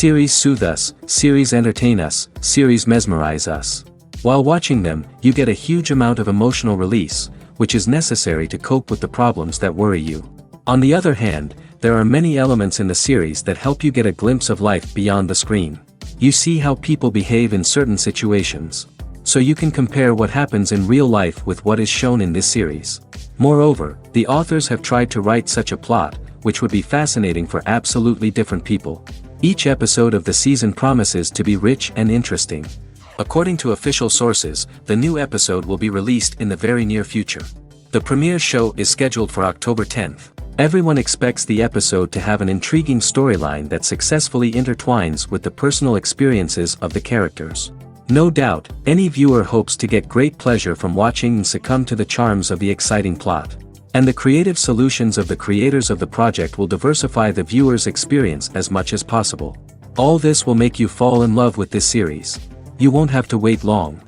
Series soothe us, series entertain us, series mesmerize us. While watching them, you get a huge amount of emotional release, which is necessary to cope with the problems that worry you. On the other hand, there are many elements in the series that help you get a glimpse of life beyond the screen. You see how people behave in certain situations. So you can compare what happens in real life with what is shown in this series. Moreover, the authors have tried to write such a plot, which would be fascinating for absolutely different people. Each episode of the season promises to be rich and interesting. According to official sources, the new episode will be released in the very near future. The premiere show is scheduled for October 10th. Everyone expects the episode to have an intriguing storyline that successfully intertwines with the personal experiences of the characters. No doubt, any viewer hopes to get great pleasure from watching and succumb to the charms of the exciting plot. And the creative solutions of the creators of the project will diversify the viewer's experience as much as possible. All this will make you fall in love with this series. You won't have to wait long.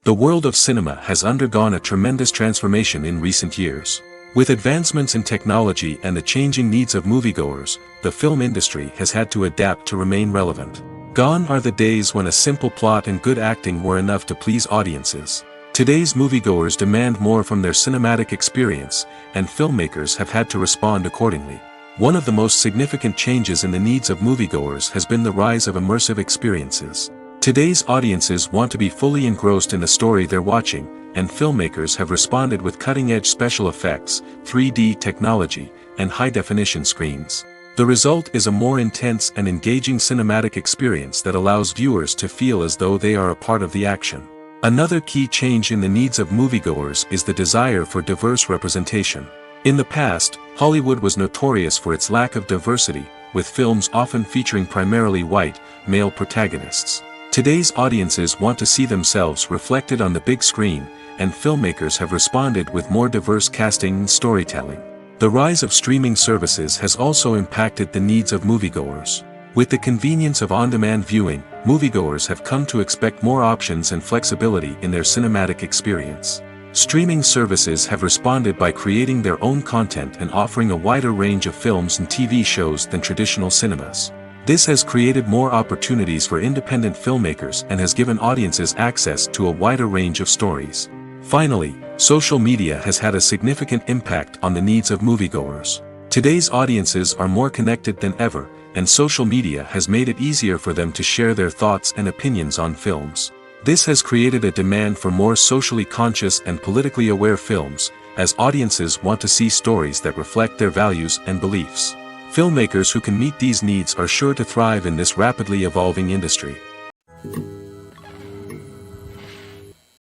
The world of cinema has undergone a tremendous transformation in recent years. With advancements in technology and the changing needs of moviegoers, the film industry has had to adapt to remain relevant. Gone are the days when a simple plot and good acting were enough to please audiences. Today's moviegoers demand more from their cinematic experience, and filmmakers have had to respond accordingly. One of the most significant changes in the needs of moviegoers has been the rise of immersive experiences. Today's audiences want to be fully engrossed in the story they're watching, and filmmakers have responded with cutting-edge special effects, 3D technology, and high-definition screens. The result is a more intense and engaging cinematic experience that allows viewers to feel as though they are a part of the action. Another key change in the needs of moviegoers is the desire for diverse representation. In the past, Hollywood was notorious for its lack of diversity, with films often featuring primarily white, male protagonists. Today's audiences want to see themselves reflected on the big screen, and filmmakers have responded with more diverse casting and storytelling. The rise of streaming services has also impacted the needs of moviegoers. With the convenience of on-demand viewing, moviegoers have come to expect more options and flexibility in their cinematic experience. Streaming services have responded by creating their own content and offering a wider range of films and TV shows than traditional cinemas. This has created more opportunities for independent filmmakers and has given audiences access to a wider range of stories. Finally, social media has had a significant impact on the needs of moviegoers. Today's audiences are more connected than ever, and social media has made it easier for them to share their thoughts and opinions on films. This has created a demand for more socially conscious and politically aware films, as audiences want to see stories that reflect their values and beliefs. Filmmakers who can meet these needs are sure to thrive in this rapidly evolving industry.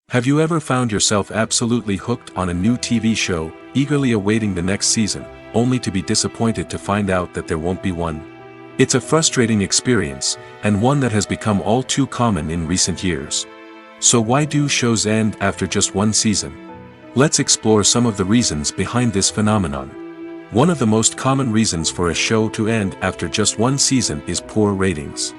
Have you ever found yourself absolutely hooked on a new TV show, eagerly awaiting the next season, only to be disappointed to find out that there won't be one? It's a frustrating experience, and one that has become all too common in recent years. So why do shows end after just one season? Let's explore some of the reasons behind this phenomenon. One of the most common reasons for a show to end after just one season is poor ratings.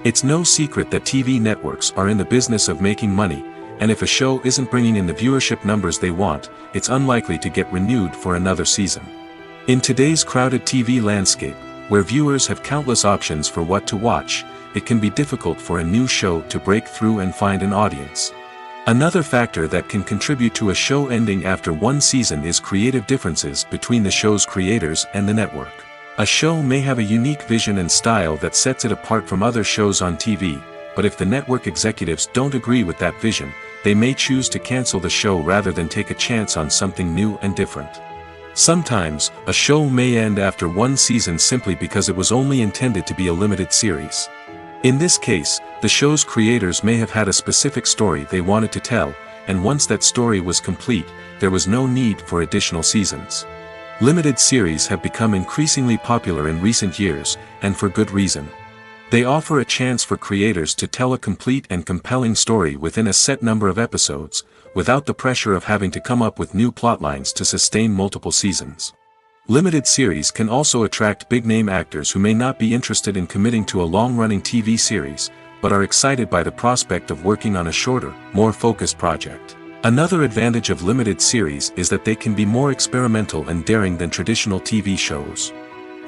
It's no secret that TV networks are in the business of making money, and if a show isn't bringing in the viewership numbers they want, it's unlikely to get renewed for another season. In today's crowded TV landscape, where viewers have countless options for what to watch, it can be difficult for a new show to break through and find an audience. Another factor that can contribute to a show ending after one season is creative differences between the show's creators and the network. A show may have a unique vision and style that sets it apart from other shows on TV, but if the network executives don't agree with that vision, they may choose to cancel the show rather than take a chance on something new and different. Sometimes, a show may end after one season simply because it was only intended to be a limited series. In this case, the show's creators may have had a specific story they wanted to tell, and once that story was complete, there was no need for additional seasons. Limited series have become increasingly popular in recent years, and for good reason. They offer a chance for creators to tell a complete and compelling story within a set number of episodes, without the pressure of having to come up with new plotlines to sustain multiple seasons. Limited series can also attract big-name actors who may not be interested in committing to a long-running TV series, but are excited by the prospect of working on a shorter, more focused project. Another advantage of limited series is that they can be more experimental and daring than traditional TV shows.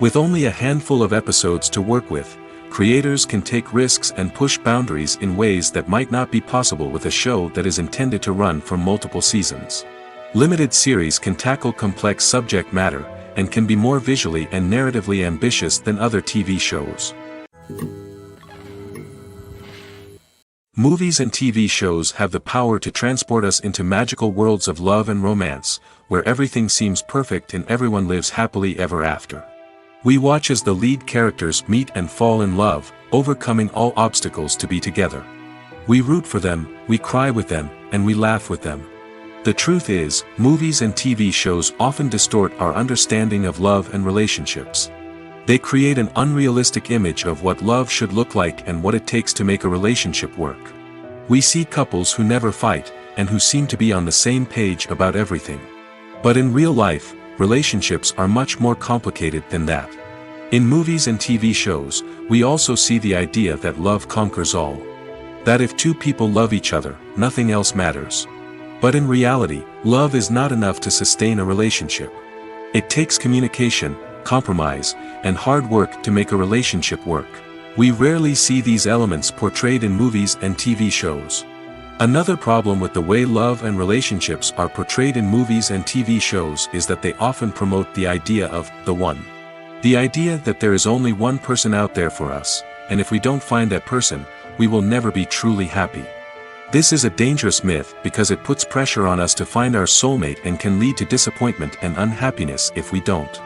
With only a handful of episodes to work with, creators can take risks and push boundaries in ways that might not be possible with a show that is intended to run for multiple seasons. Limited series can tackle complex subject matter, and can be more visually and narratively ambitious than other TV shows. Movies and TV shows have the power to transport us into magical worlds of love and romance, where everything seems perfect and everyone lives happily ever after. We watch as the lead characters meet and fall in love, overcoming all obstacles to be together. We root for them, we cry with them, and we laugh with them. The truth is, movies and TV shows often distort our understanding of love and relationships. They create an unrealistic image of what love should look like and what it takes to make a relationship work. We see couples who never fight, and who seem to be on the same page about everything. But in real life, relationships are much more complicated than that. In movies and TV shows, we also see the idea that love conquers all. That if two people love each other, nothing else matters. But in reality, love is not enough to sustain a relationship. It takes communication, compromise, and hard work to make a relationship work. We rarely see these elements portrayed in movies and TV shows. Another problem with the way love and relationships are portrayed in movies and TV shows is that they often promote the idea of the one. The idea that there is only one person out there for us, and if we don't find that person, we will never be truly happy. This is a dangerous myth because it puts pressure on us to find our soulmate and can lead to disappointment and unhappiness if we don't.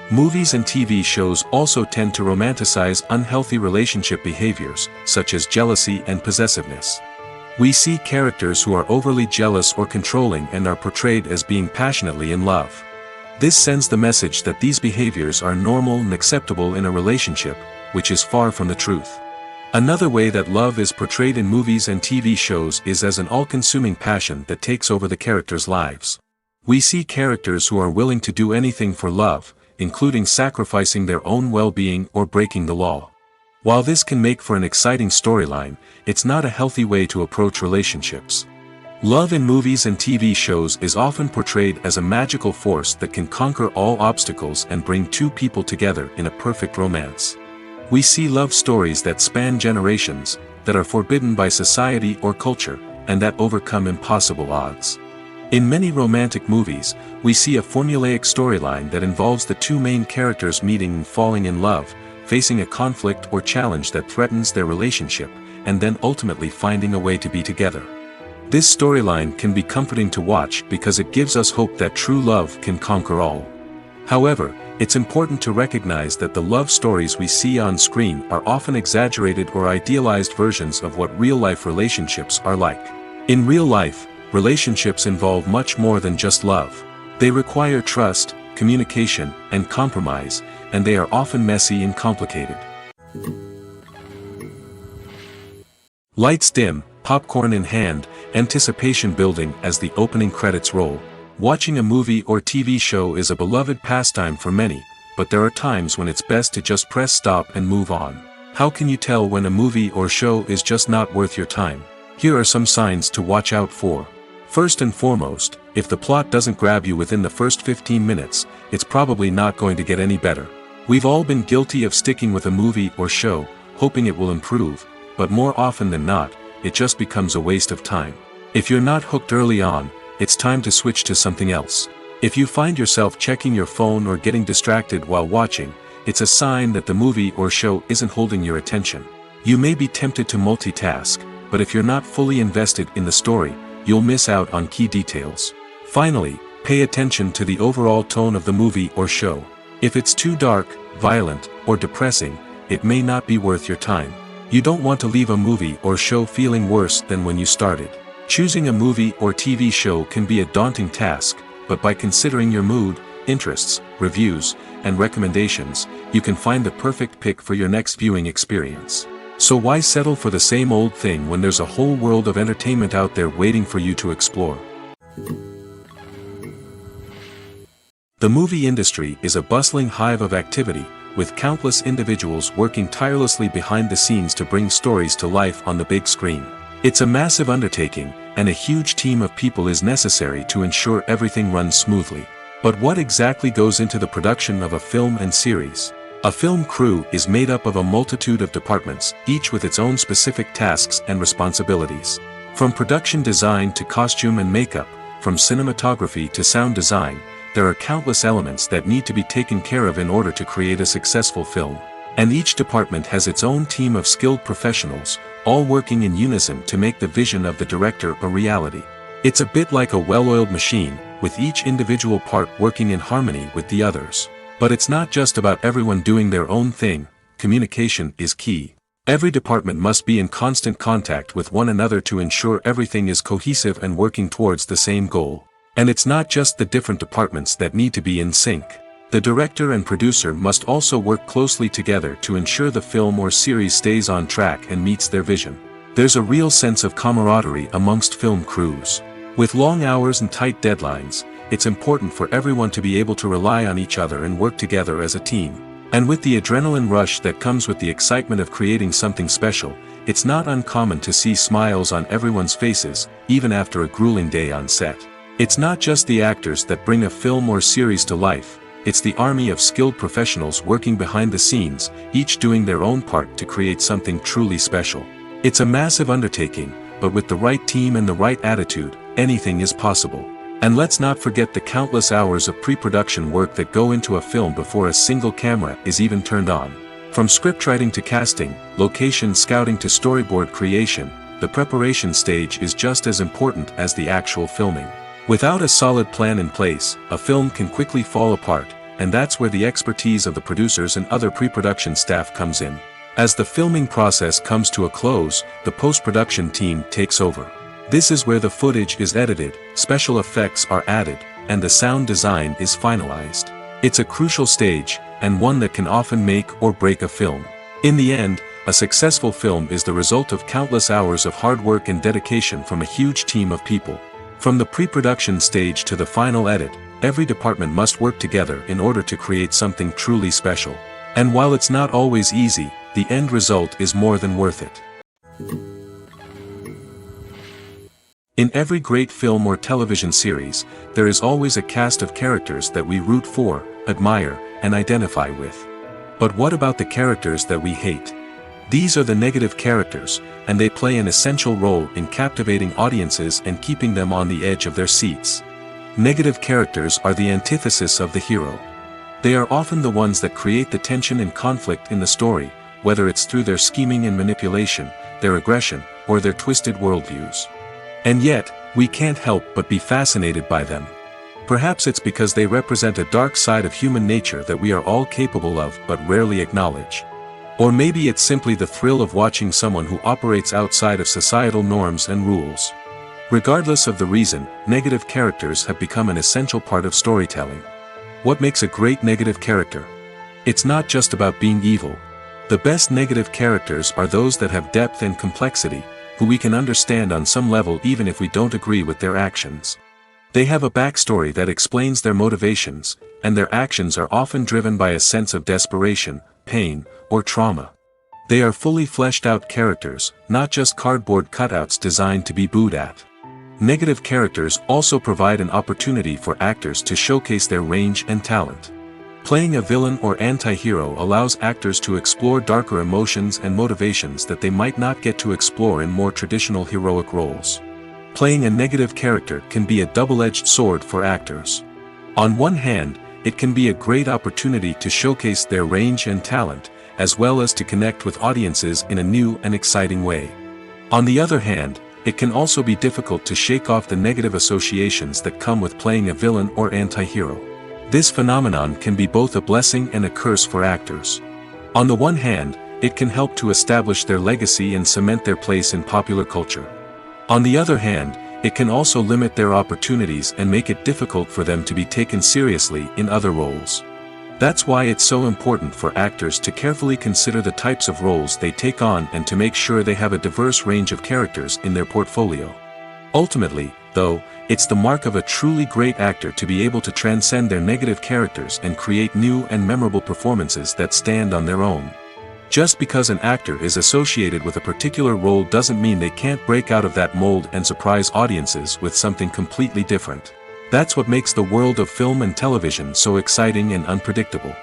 Movies and TV shows also tend to romanticize unhealthy relationship behaviors, such as jealousy and possessiveness. We see characters who are overly jealous or controlling and are portrayed as being passionately in love. This sends the message that these behaviors are normal and acceptable in a relationship, which is far from the truth. Another way that love is portrayed in movies and TV shows is as an all-consuming passion that takes over the characters' lives. We see characters who are willing to do anything for love, including sacrificing their own well-being or breaking the law. While this can make for an exciting storyline, it's not a healthy way to approach relationships. Love in movies and TV shows is often portrayed as a magical force that can conquer all obstacles and bring two people together in a perfect romance. We see love stories that span generations, that are forbidden by society or culture, and that overcome impossible odds. In many romantic movies, we see a formulaic storyline that involves the two main characters meeting and falling in love, facing a conflict or challenge that threatens their relationship, and then ultimately finding a way to be together. This storyline can be comforting to watch because it gives us hope that true love can conquer all. However, it's important to recognize that the love stories we see on screen are often exaggerated or idealized versions of what real-life relationships are like. In real life, relationships involve much more than just love. They require trust, communication, and compromise, and they are often messy and complicated. Lights dim, popcorn in hand, anticipation building as the opening credits roll. Watching a movie or TV show is a beloved pastime for many, but there are times when it's best to just press stop and move on. How can you tell when a movie or show is just not worth your time? Here are some signs to watch out for. First and foremost, if the plot doesn't grab you within the first 15 minutes, it's probably not going to get any better. We've all been guilty of sticking with a movie or show, hoping it will improve, but more often than not, it just becomes a waste of time. If you're not hooked early on, it's time to switch to something else. If you find yourself checking your phone or getting distracted while watching, it's a sign that the movie or show isn't holding your attention. You may be tempted to multitask, but if you're not fully invested in the story, you'll miss out on key details. Finally, pay attention to the overall tone of the movie or show. If it's too dark, violent, or depressing, it may not be worth your time. You don't want to leave a movie or show feeling worse than when you started. Choosing a movie or TV show can be a daunting task, but by considering your mood, interests, reviews, and recommendations, you can find the perfect pick for your next viewing experience. So why settle for the same old thing when there's a whole world of entertainment out there waiting for you to explore? The movie industry is a bustling hive of activity, with countless individuals working tirelessly behind the scenes to bring stories to life on the big screen. It's a massive undertaking, and a huge team of people is necessary to ensure everything runs smoothly. But what exactly goes into the production of a film and series? A film crew is made up of a multitude of departments, each with its own specific tasks and responsibilities. From production design to costume and makeup, from cinematography to sound design, there are countless elements that need to be taken care of in order to create a successful film. And each department has its own team of skilled professionals, all working in unison to make the vision of the director a reality. It's a bit like a well-oiled machine, with each individual part working in harmony with the others. But it's not just about everyone doing their own thing. Communication is key. Every department must be in constant contact with one another to ensure everything is cohesive and working towards the same goal. And it's not just the different departments that need to be in sync. The director and producer must also work closely together to ensure the film or series stays on track and meets their vision. There's a real sense of camaraderie amongst film crews. With long hours and tight deadlines, it's important for everyone to be able to rely on each other and work together as a team. And with the adrenaline rush that comes with the excitement of creating something special, it's not uncommon to see smiles on everyone's faces, even after a grueling day on set. It's not just the actors that bring a film or series to life. It's the army of skilled professionals working behind the scenes, each doing their own part to create something truly special. It's a massive undertaking, but with the right team and the right attitude, anything is possible. And let's not forget the countless hours of pre-production work that go into a film before a single camera is even turned on. From scriptwriting to casting, location scouting to storyboard creation, the preparation stage is just as important as the actual filming. Without a solid plan in place, a film can quickly fall apart, and that's where the expertise of the producers and other pre-production staff comes in. As the filming process comes to a close, the post-production team takes over. This is where the footage is edited, special effects are added, and the sound design is finalized. It's a crucial stage, and one that can often make or break a film. In the end, a successful film is the result of countless hours of hard work and dedication from a huge team of people. From the pre-production stage to the final edit, every department must work together in order to create something truly special. And while it's not always easy, the end result is more than worth it. In every great film or television series, there is always a cast of characters that we root for, admire, and identify with. But what about the characters that we hate? These are the negative characters, and they play an essential role in captivating audiences and keeping them on the edge of their seats. Negative characters are the antithesis of the hero. They are often the ones that create the tension and conflict in the story, whether it's through their scheming and manipulation, their aggression, or their twisted worldviews. And yet, we can't help but be fascinated by them. Perhaps it's because they represent a dark side of human nature that we are all capable of but rarely acknowledge. Or maybe it's simply the thrill of watching someone who operates outside of societal norms and rules. Regardless of the reason, negative characters have become an essential part of storytelling. What makes a great negative character? It's not just about being evil. The best negative characters are those that have depth and complexity, who we can understand on some level even if we don't agree with their actions. They have a backstory that explains their motivations, and their actions are often driven by a sense of desperation, pain, or trauma. They are fully fleshed out characters, not just cardboard cutouts designed to be booed at. Negative characters also provide an opportunity for actors to showcase their range and talent. Playing a villain or anti-hero allows actors to explore darker emotions and motivations that they might not get to explore in more traditional heroic roles. Playing a negative character can be a double-edged sword for actors. On one hand, it can be a great opportunity to showcase their range and talent, as well as to connect with audiences in a new and exciting way. On the other hand, it can also be difficult to shake off the negative associations that come with playing a villain or anti-hero. This phenomenon can be both a blessing and a curse for actors. On the one hand, it can help to establish their legacy and cement their place in popular culture. On the other hand, it can also limit their opportunities and make it difficult for them to be taken seriously in other roles. That's why it's so important for actors to carefully consider the types of roles they take on and to make sure they have a diverse range of characters in their portfolio. Ultimately, though, it's the mark of a truly great actor to be able to transcend their negative characters and create new and memorable performances that stand on their own. Just because an actor is associated with a particular role doesn't mean they can't break out of that mold and surprise audiences with something completely different. That's what makes the world of film and television so exciting and unpredictable.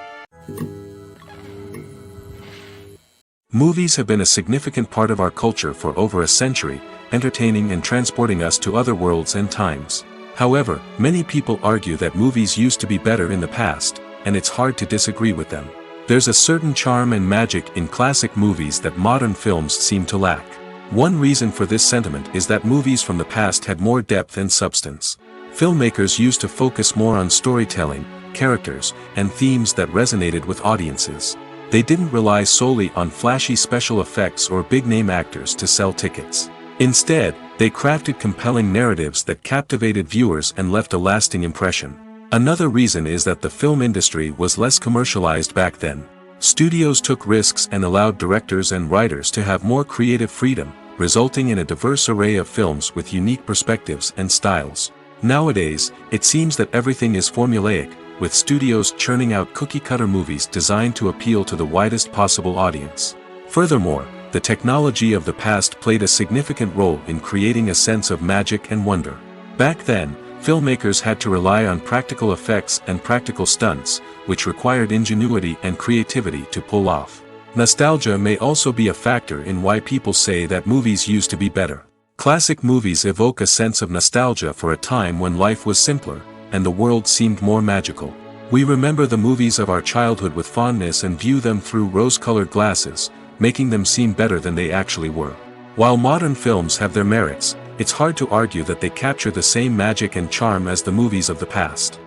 Movies have been a significant part of our culture for over a century, entertaining and transporting us to other worlds and times. However, many people argue that movies used to be better in the past, and it's hard to disagree with them. There's a certain charm and magic in classic movies that modern films seem to lack. One reason for this sentiment is that movies from the past had more depth and substance. Filmmakers used to focus more on storytelling, characters, and themes that resonated with audiences. They didn't rely solely on flashy special effects or big-name actors to sell tickets. Instead, they crafted compelling narratives that captivated viewers and left a lasting impression. Another reason is that the film industry was less commercialized back then. Studios took risks and allowed directors and writers to have more creative freedom, resulting in a diverse array of films with unique perspectives and styles. Nowadays, it seems that everything is formulaic, with studios churning out cookie-cutter movies designed to appeal to the widest possible audience. Furthermore, the technology of the past played a significant role in creating a sense of magic and wonder. Back then, filmmakers had to rely on practical effects and practical stunts, which required ingenuity and creativity to pull off. Nostalgia may also be a factor in why people say that movies used to be better. Classic movies evoke a sense of nostalgia for a time when life was simpler, and the world seemed more magical. We remember the movies of our childhood with fondness and view them through rose-colored glasses, making them seem better than they actually were. While modern films have their merits, it's hard to argue that they capture the same magic and charm as the movies of the past.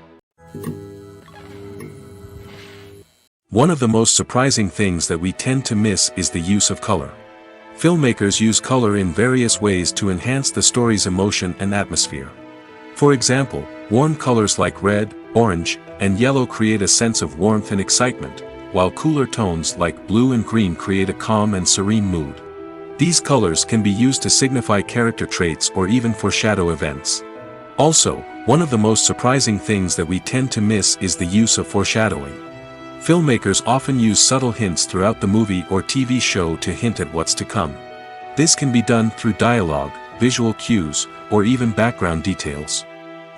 One of the most surprising things that we tend to miss is the use of color. Filmmakers use color in various ways to enhance the story's emotion and atmosphere. For example, warm colors like red, orange, and yellow create a sense of warmth and excitement, while cooler tones like blue and green create a calm and serene mood. These colors can be used to signify character traits or even foreshadow events. Also, one of the most surprising things that we tend to miss is the use of foreshadowing. Filmmakers often use subtle hints throughout the movie or TV show to hint at what's to come. This can be done through dialogue, visual cues, or even background details.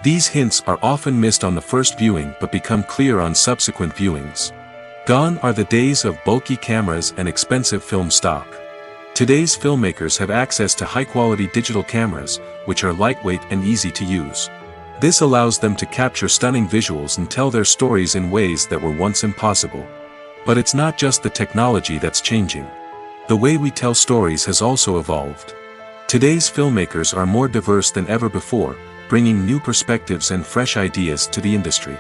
These hints are often missed on the first viewing but become clear on subsequent viewings. Gone are the days of bulky cameras and expensive film stock. Today's filmmakers have access to high-quality digital cameras, which are lightweight and easy to use. This allows them to capture stunning visuals and tell their stories in ways that were once impossible. But it's not just the technology that's changing. The way we tell stories has also evolved. Today's filmmakers are more diverse than ever before, bringing new perspectives and fresh ideas to the industry.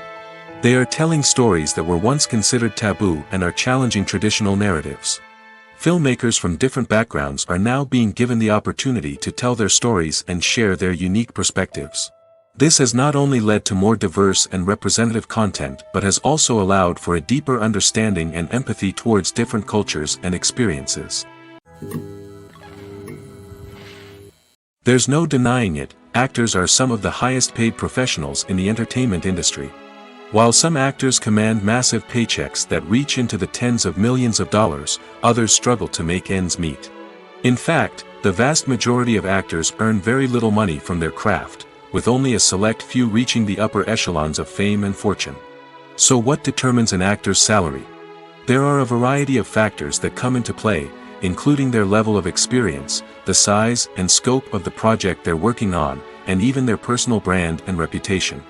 They are telling stories that were once considered taboo and are challenging traditional narratives. Filmmakers from different backgrounds are now being given the opportunity to tell their stories and share their unique perspectives. This has not only led to more diverse and representative content but has also allowed for a deeper understanding and empathy towards different cultures and experiences. There's no denying it, actors are some of the highest paid professionals in the entertainment industry. While some actors command massive paychecks that reach into the tens of millions of dollars, others struggle to make ends meet. In fact, the vast majority of actors earn very little money from their craft, with only a select few reaching the upper echelons of fame and fortune. So what determines an actor's salary? There are a variety of factors that come into play, including their level of experience, the size and scope of the project they're working on, and even their personal brand and reputation.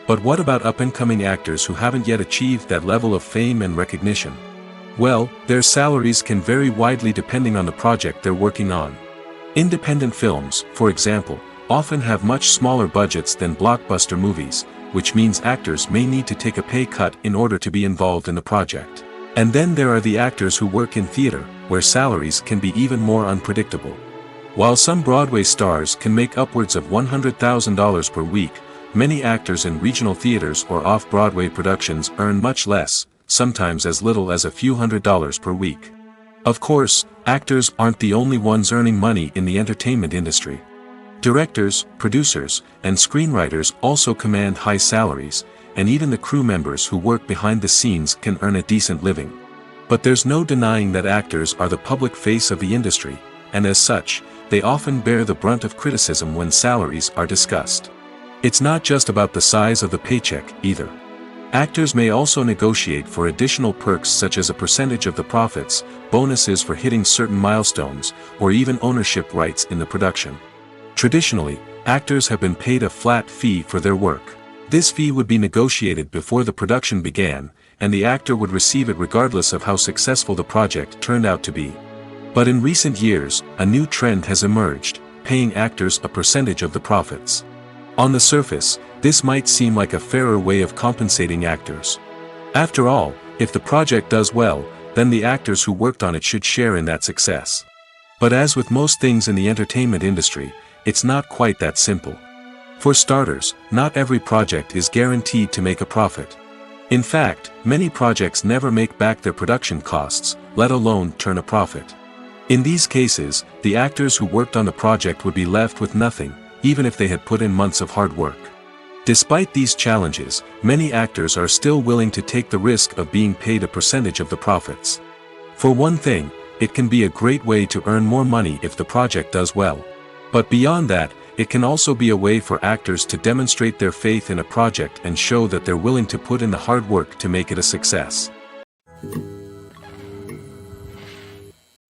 But what about up-and-coming actors who haven't yet achieved that level of fame and recognition? Well, their salaries can vary widely depending on the project they're working on. Independent films, for example, often have much smaller budgets than blockbuster movies, which means actors may need to take a pay cut in order to be involved in the project. And then there are the actors who work in theater, where salaries can be even more unpredictable. While some Broadway stars can make upwards of $100,000 per week, many actors in regional theaters or off-Broadway productions earn much less, sometimes as little as a few $100s per week. Of course, actors aren't the only ones earning money in the entertainment industry. Directors, producers, and screenwriters also command high salaries, and even the crew members who work behind the scenes can earn a decent living. But there's no denying that actors are the public face of the industry, and as such, they often bear the brunt of criticism when salaries are discussed. It's not just about the size of the paycheck, either. Actors may also negotiate for additional perks such as a percentage of the profits, bonuses for hitting certain milestones, or even ownership rights in the production. Traditionally, actors have been paid a flat fee for their work. This fee would be negotiated before the production began, and the actor would receive it regardless of how successful the project turned out to be. But in recent years, a new trend has emerged, paying actors a percentage of the profits. On the surface, this might seem like a fairer way of compensating actors. After all, if the project does well, then the actors who worked on it should share in that success. But as with most things in the entertainment industry, it's not quite that simple. For starters, not every project is guaranteed to make a profit. In fact, many projects never make back their production costs, let alone turn a profit. In these cases, the actors who worked on the project would be left with nothing, even if they had put in months of hard work. Despite these challenges, many actors are still willing to take the risk of being paid a percentage of the profits. For one thing, it can be a great way to earn more money if the project does well. But beyond that, it can also be a way for actors to demonstrate their faith in a project and show that they're willing to put in the hard work to make it a success.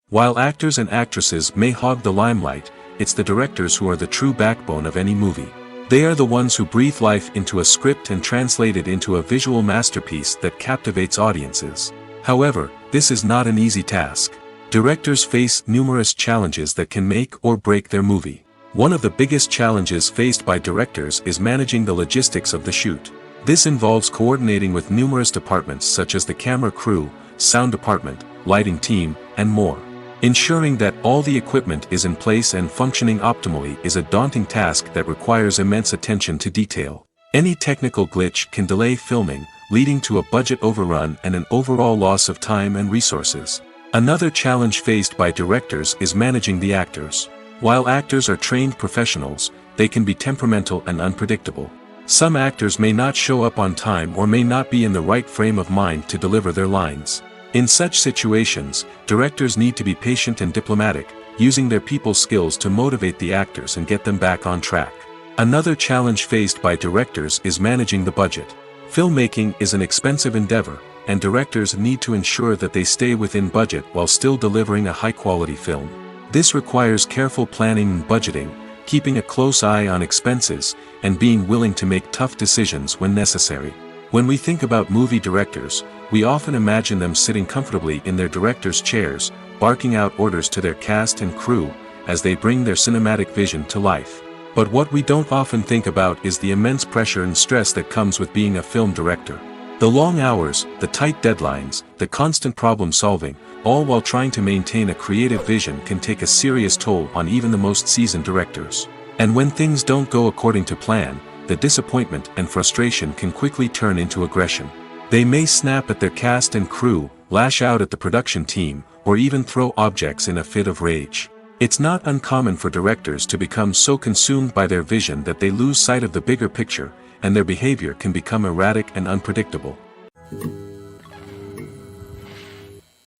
While actors and actresses may hog the limelight, it's the directors who are the true backbone of any movie. They are the ones who breathe life into a script and translate it into a visual masterpiece that captivates audiences. However, this is not an easy task. Directors face numerous challenges that can make or break their movie. One of the biggest challenges faced by directors is managing the logistics of the shoot. This involves coordinating with numerous departments such as the camera crew, sound department, lighting team, and more. Ensuring that all the equipment is in place and functioning optimally is a daunting task that requires immense attention to detail. Any technical glitch can delay filming, leading to a budget overrun and an overall loss of time and resources. Another challenge faced by directors is managing the actors. While actors are trained professionals, they can be temperamental and unpredictable. Some actors may not show up on time or may not be in the right frame of mind to deliver their lines. In such situations, directors need to be patient and diplomatic, using their people skills to motivate the actors and get them back on track. Another challenge faced by directors is managing the budget. Filmmaking is an expensive endeavor, and directors need to ensure that they stay within budget while still delivering a high-quality film. This requires careful planning and budgeting, keeping a close eye on expenses, and being willing to make tough decisions when necessary. When we think about movie directors, we often imagine them sitting comfortably in their director's chairs, barking out orders to their cast and crew, as they bring their cinematic vision to life. But what we don't often think about is the immense pressure and stress that comes with being a film director. The long hours, the tight deadlines, the constant problem solving, all while trying to maintain a creative vision can take a serious toll on even the most seasoned directors. And when things don't go according to plan, the disappointment and frustration can quickly turn into aggression. They may snap at their cast and crew, lash out at the production team, or even throw objects in a fit of rage. It's not uncommon for directors to become so consumed by their vision that they lose sight of the bigger picture, and their behavior can become erratic and unpredictable.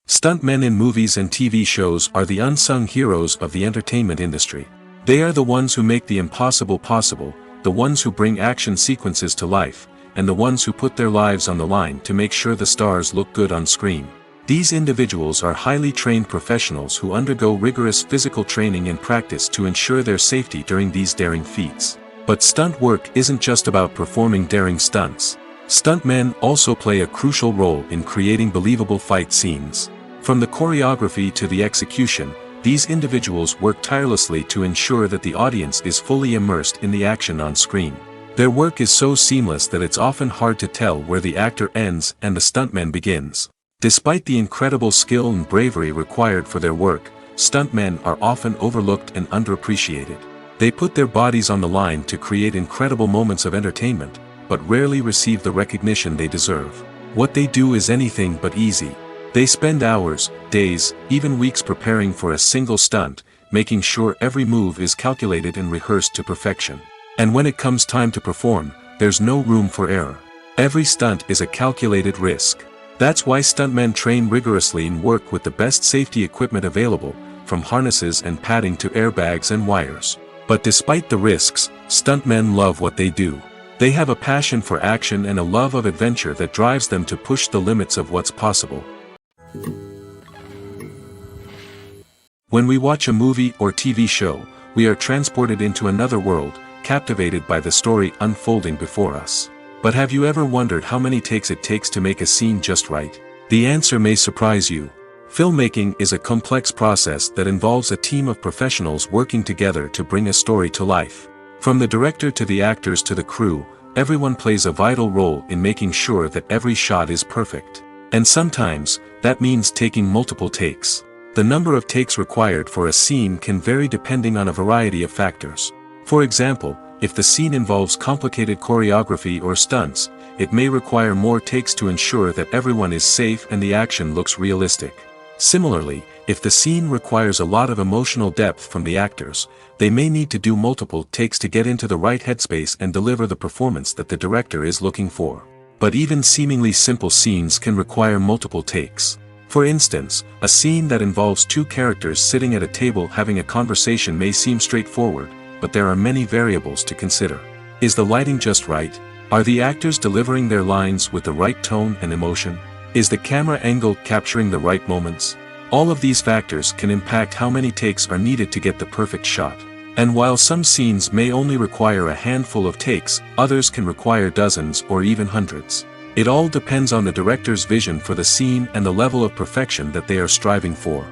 Stuntmen in movies and TV shows are the unsung heroes of the entertainment industry. They are the ones who make the impossible possible, the ones who bring action sequences to life, and the ones who put their lives on the line to make sure the stars look good on screen. These individuals are highly trained professionals who undergo rigorous physical training and practice to ensure their safety during these daring feats. But stunt work isn't just about performing daring stunts. Stuntmen also play a crucial role in creating believable fight scenes. From the choreography to the execution, these individuals work tirelessly to ensure that the audience is fully immersed in the action on screen. Their work is so seamless that it's often hard to tell where the actor ends and the stuntman begins. Despite the incredible skill and bravery required for their work, stuntmen are often overlooked and underappreciated. They put their bodies on the line to create incredible moments of entertainment, but rarely receive the recognition they deserve. What they do is anything but easy. They spend hours, days, even weeks preparing for a single stunt, making sure every move is calculated and rehearsed to perfection. And when it comes time to perform, there's no room for error. Every stunt is a calculated risk. That's why stuntmen train rigorously and work with the best safety equipment available, from harnesses and padding to airbags and wires. But despite the risks, stuntmen love what they do. They have a passion for action and a love of adventure that drives them to push the limits of what's possible. When we watch a movie or TV show, we are transported into another world, captivated by the story unfolding before us. But have you ever wondered how many takes it takes to make a scene just right? The answer may surprise you. Filmmaking is a complex process that involves a team of professionals working together to bring a story to life. From the director to the actors to the crew, everyone plays a vital role in making sure that every shot is perfect. And sometimes, that means taking multiple takes. The number of takes required for a scene can vary depending on a variety of factors. For example, if the scene involves complicated choreography or stunts, it may require more takes to ensure that everyone is safe and the action looks realistic. Similarly, if the scene requires a lot of emotional depth from the actors, they may need to do multiple takes to get into the right headspace and deliver the performance that the director is looking for. But even seemingly simple scenes can require multiple takes. For instance, a scene that involves two characters sitting at a table having a conversation may seem straightforward, but there are many variables to consider. Is the lighting just right? Are the actors delivering their lines with the right tone and emotion? Is the camera angle capturing the right moments? All of these factors can impact how many takes are needed to get the perfect shot. And while some scenes may only require a handful of takes, others can require dozens or even hundreds. It all depends on the director's vision for the scene and the level of perfection that they are striving for.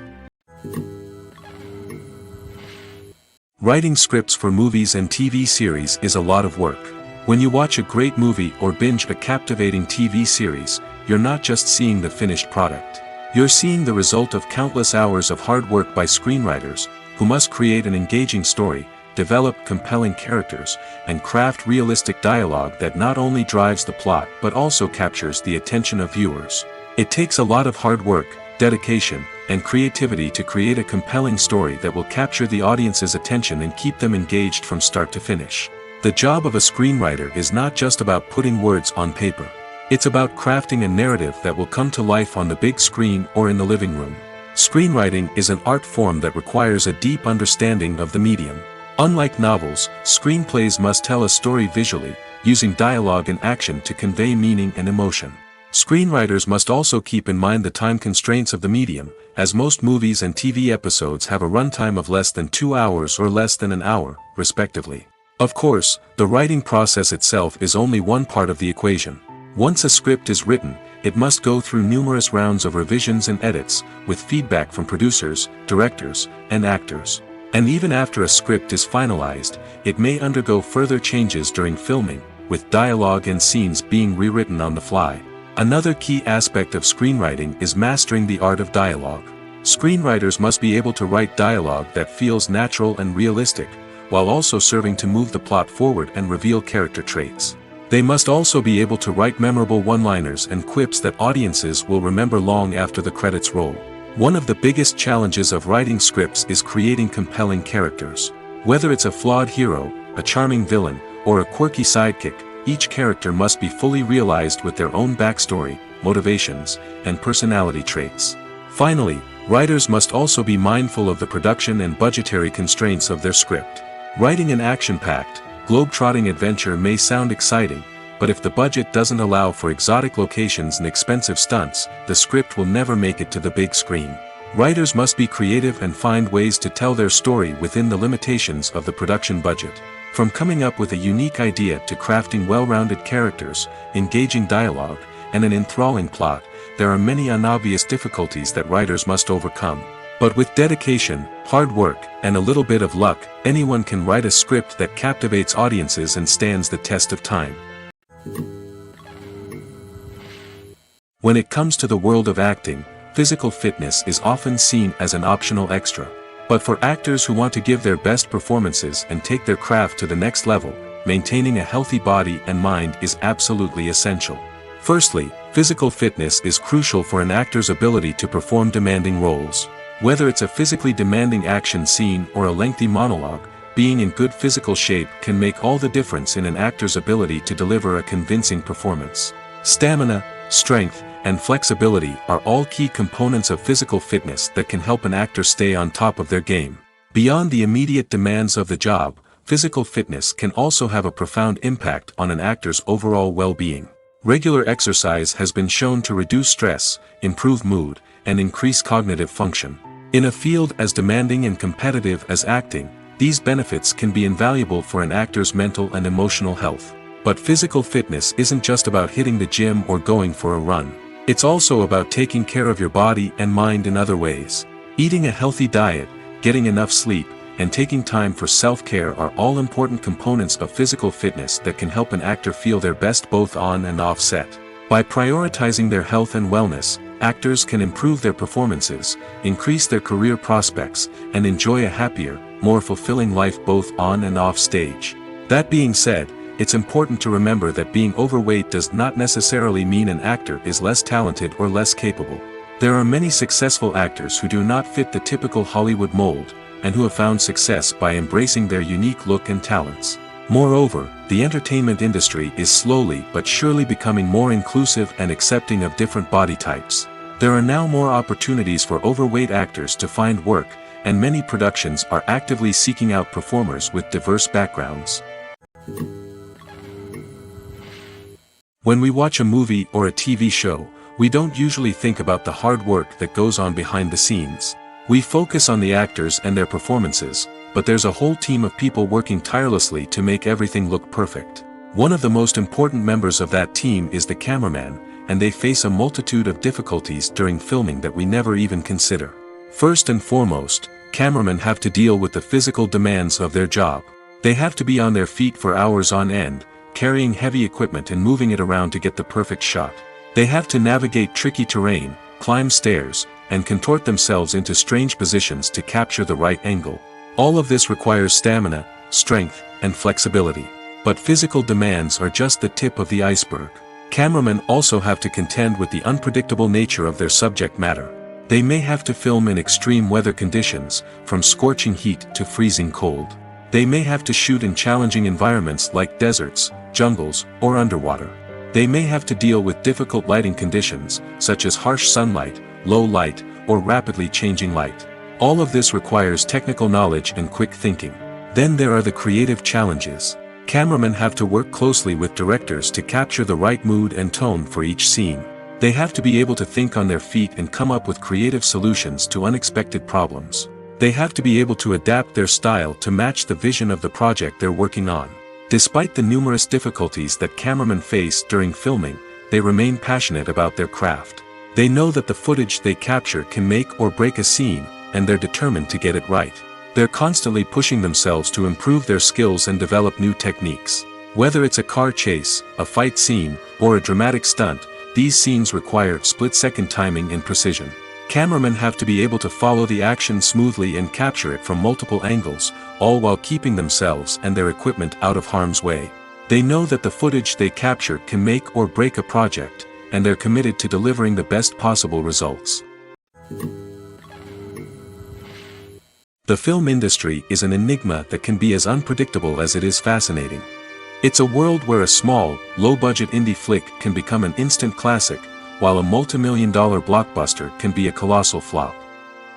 Writing scripts for movies and TV series is a lot of work. When you watch a great movie or binge a captivating TV series, you're not just seeing the finished product. You're seeing the result of countless hours of hard work by screenwriters, who must create an engaging story, develop compelling characters, and craft realistic dialogue that not only drives the plot but also captures the attention of viewers. It takes a lot of hard work, dedication, and creativity to create a compelling story that will capture the audience's attention and keep them engaged from start to finish. The job of a screenwriter is not just about putting words on paper. It's about crafting a narrative that will come to life on the big screen or in the living room. Screenwriting is an art form that requires a deep understanding of the medium. Unlike novels, screenplays must tell a story visually, using dialogue and action to convey meaning and emotion. Screenwriters must also keep in mind the time constraints of the medium, as most movies and TV episodes have a runtime of less than 2 hours or less than an hour, respectively. Of course, the writing process itself is only one part of the equation. Once a script is written, it must go through numerous rounds of revisions and edits, with feedback from producers, directors, and actors. And even after a script is finalized, it may undergo further changes during filming, with dialogue and scenes being rewritten on the fly. Another key aspect of screenwriting is mastering the art of dialogue. Screenwriters must be able to write dialogue that feels natural and realistic, while also serving to move the plot forward and reveal character traits. They must also be able to write memorable one-liners and quips that audiences will remember long after the credits roll. One of the biggest challenges of writing scripts is creating compelling characters. Whether it's a flawed hero, a charming villain, or a quirky sidekick, each character must be fully realized with their own backstory, motivations, and personality traits. Finally, writers must also be mindful of the production and budgetary constraints of their script. Writing an action-packed, globe-trotting adventure may sound exciting, but if the budget doesn't allow for exotic locations and expensive stunts, the script will never make it to the big screen. Writers must be creative and find ways to tell their story within the limitations of the production budget. From coming up with a unique idea to crafting well-rounded characters, engaging dialogue, and an enthralling plot, there are many unobvious difficulties that writers must overcome. But with dedication, hard work, and a little bit of luck, anyone can write a script that captivates audiences and stands the test of time. When it comes to the world of acting, physical fitness is often seen as an optional extra. But for actors who want to give their best performances and take their craft to the next level, maintaining a healthy body and mind is absolutely essential. Firstly, physical fitness is crucial for an actor's ability to perform demanding roles. Whether it's a physically demanding action scene or a lengthy monologue, being in good physical shape can make all the difference in an actor's ability to deliver a convincing performance. Stamina, strength, and flexibility are all key components of physical fitness that can help an actor stay on top of their game. Beyond the immediate demands of the job, physical fitness can also have a profound impact on an actor's overall well-being. Regular exercise has been shown to reduce stress, improve mood, and increase cognitive function. In a field as demanding and competitive as acting, these benefits can be invaluable for an actor's mental and emotional health. But physical fitness isn't just about hitting the gym or going for a run. It's also about taking care of your body and mind in other ways. Eating a healthy diet, getting enough sleep, and taking time for self-care are all important components of physical fitness that can help an actor feel their best both on and off set. By prioritizing their health and wellness, actors can improve their performances, increase their career prospects, and enjoy a happier, more fulfilling life both on and off stage. That being said, it's important to remember that being overweight does not necessarily mean an actor is less talented or less capable. There are many successful actors who do not fit the typical Hollywood mold, and who have found success by embracing their unique look and talents. Moreover, the entertainment industry is slowly but surely becoming more inclusive and accepting of different body types. There are now more opportunities for overweight actors to find work, and many productions are actively seeking out performers with diverse backgrounds. When we watch a movie or a TV show, we don't usually think about the hard work that goes on behind the scenes. We focus on the actors and their performances, but there's a whole team of people working tirelessly to make everything look perfect. One of the most important members of that team is the cameraman, and they face a multitude of difficulties during filming that we never even consider. First and foremost, cameramen have to deal with the physical demands of their job. They have to be on their feet for hours on end, carrying heavy equipment and moving it around to get the perfect shot. They have to navigate tricky terrain, climb stairs, and contort themselves into strange positions to capture the right angle. All of this requires stamina, strength, and flexibility. But physical demands are just the tip of the iceberg. Cameramen also have to contend with the unpredictable nature of their subject matter. They may have to film in extreme weather conditions, from scorching heat to freezing cold. They may have to shoot in challenging environments like deserts, jungles, or underwater. They may have to deal with difficult lighting conditions, such as harsh sunlight, low light, or rapidly changing light. All of this requires technical knowledge and quick thinking. Then there are the creative challenges. Cameramen have to work closely with directors to capture the right mood and tone for each scene. They have to be able to think on their feet and come up with creative solutions to unexpected problems. They have to be able to adapt their style to match the vision of the project they're working on. Despite the numerous difficulties that cameramen face during filming, they remain passionate about their craft. They know that the footage they capture can make or break a scene, and they're determined to get it right. They're constantly pushing themselves to improve their skills and develop new techniques. Whether it's a car chase, a fight scene, or a dramatic stunt, these scenes require split-second timing and precision. Cameramen have to be able to follow the action smoothly and capture it from multiple angles, all while keeping themselves and their equipment out of harm's way. They know that the footage they capture can make or break a project, and they're committed to delivering the best possible results. The film industry is an enigma that can be as unpredictable as it is fascinating. It's a world where a small, low-budget indie flick can become an instant classic, while a multi-million-dollar blockbuster can be a colossal flop.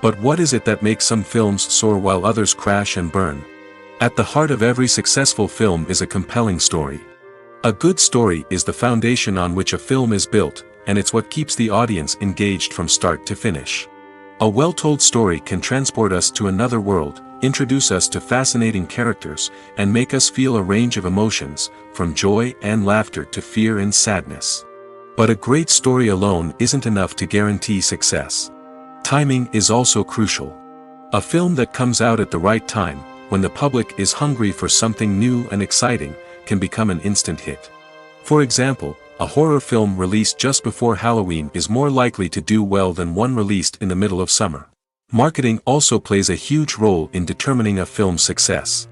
But what is it that makes some films soar while others crash and burn? At the heart of every successful film is a compelling story. A good story is the foundation on which a film is built, and it's what keeps the audience engaged from start to finish. A well-told story can transport us to another world, introduce us to fascinating characters, and make us feel a range of emotions, from joy and laughter to fear and sadness. But a great story alone isn't enough to guarantee success. Timing is also crucial. A film that comes out at the right time, when the public is hungry for something new and exciting, can become an instant hit. For example, a horror film released just before Halloween is more likely to do well than one released in the middle of summer. Marketing also plays a huge role in determining a film's success.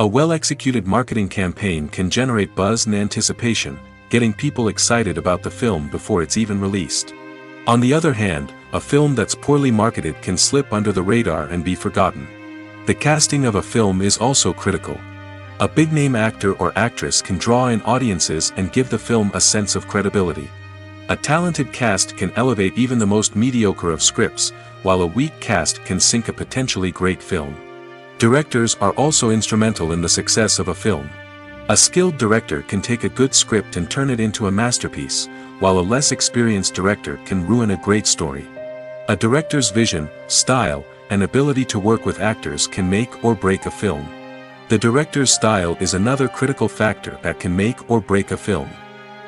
A well-executed marketing campaign can generate buzz and anticipation, getting people excited about the film before it's even released. On the other hand, a film that's poorly marketed can slip under the radar and be forgotten. The casting of a film is also critical. A big-name actor or actress can draw in audiences and give the film a sense of credibility. A talented cast can elevate even the most mediocre of scripts, while a weak cast can sink a potentially great film. Directors are also instrumental in the success of a film. A skilled director can take a good script and turn it into a masterpiece, while a less experienced director can ruin a great story. A director's vision, style, and ability to work with actors can make or break a film. The director's style is another critical factor that can make or break a film.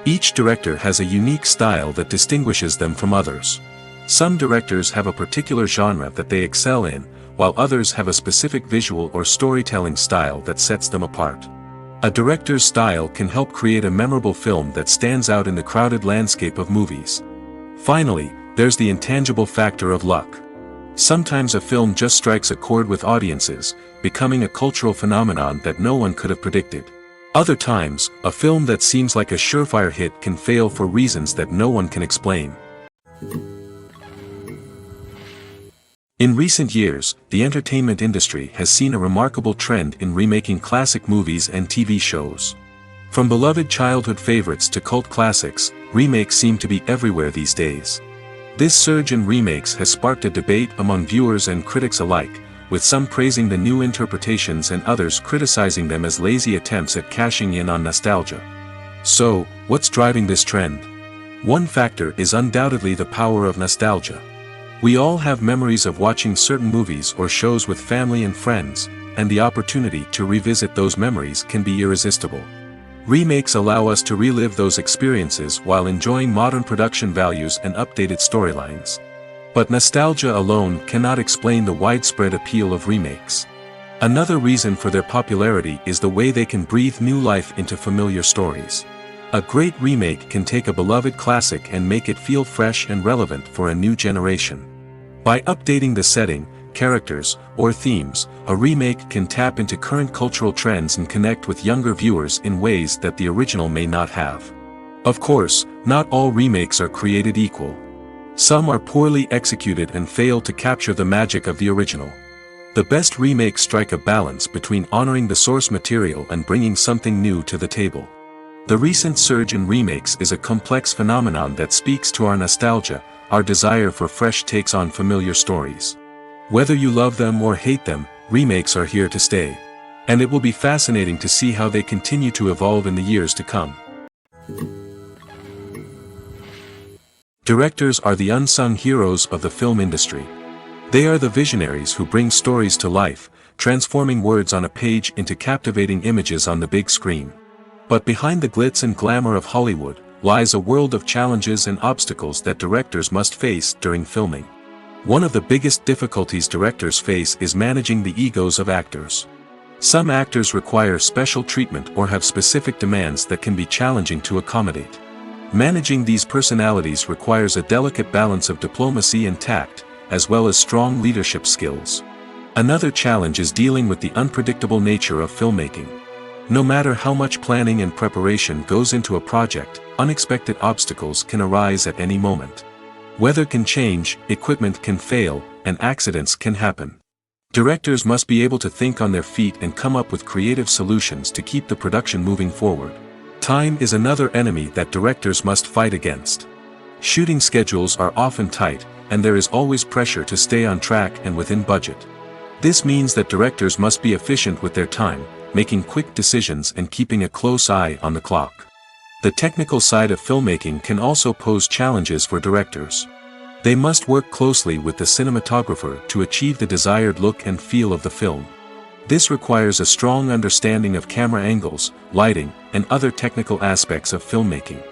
Each director has a unique style that distinguishes them from others. Some directors have a particular genre that they excel in, while others have a specific visual or storytelling style that sets them apart. A director's style can help create a memorable film that stands out in the crowded landscape of movies. Finally, there's the intangible factor of luck. Sometimes a film just strikes a chord with audiences, becoming a cultural phenomenon that no one could have predicted. Other times, a film that seems like a surefire hit can fail for reasons that no one can explain. In recent years, the entertainment industry has seen a remarkable trend in remaking classic movies and TV shows. From beloved childhood favorites to cult classics, remakes seem to be everywhere these days. This surge in remakes has sparked a debate among viewers and critics alike, with some praising the new interpretations and others criticizing them as lazy attempts at cashing in on nostalgia. So, what's driving this trend? One factor is undoubtedly the power of nostalgia. We all have memories of watching certain movies or shows with family and friends, and the opportunity to revisit those memories can be irresistible. Remakes allow us to relive those experiences while enjoying modern production values and updated storylines. But nostalgia alone cannot explain the widespread appeal of remakes. Another reason for their popularity is the way they can breathe new life into familiar stories. A great remake can take a beloved classic and make it feel fresh and relevant for a new generation. By updating the setting, characters, or themes, a remake can tap into current cultural trends and connect with younger viewers in ways that the original may not have. Of course, not all remakes are created equal. Some are poorly executed and fail to capture the magic of the original. The best remakes strike a balance between honoring the source material and bringing something new to the table. The recent surge in remakes is a complex phenomenon that speaks to our nostalgia, our desire for fresh takes on familiar stories. Whether you love them or hate them, remakes are here to stay. And it will be fascinating to see how they continue to evolve in the years to come. Directors are the unsung heroes of the film industry. They are the visionaries who bring stories to life, transforming words on a page into captivating images on the big screen. But behind the glitz and glamour of Hollywood, lies a world of challenges and obstacles that directors must face during filming. One of the biggest difficulties directors face is managing the egos of actors. Some actors require special treatment or have specific demands that can be challenging to accommodate. Managing these personalities requires a delicate balance of diplomacy and tact, as well as strong leadership skills. Another challenge is dealing with the unpredictable nature of filmmaking. No matter how much planning and preparation goes into a project, unexpected obstacles can arise at any moment. Weather can change, equipment can fail, and accidents can happen. Directors must be able to think on their feet and come up with creative solutions to keep the production moving forward. Time is another enemy that directors must fight against. Shooting schedules are often tight, and there is always pressure to stay on track and within budget. This means that directors must be efficient with their time, making quick decisions and keeping a close eye on the clock. The technical side of filmmaking can also pose challenges for directors. They must work closely with the cinematographer to achieve the desired look and feel of the film. This requires a strong understanding of camera angles, lighting, and other technical aspects of filmmaking.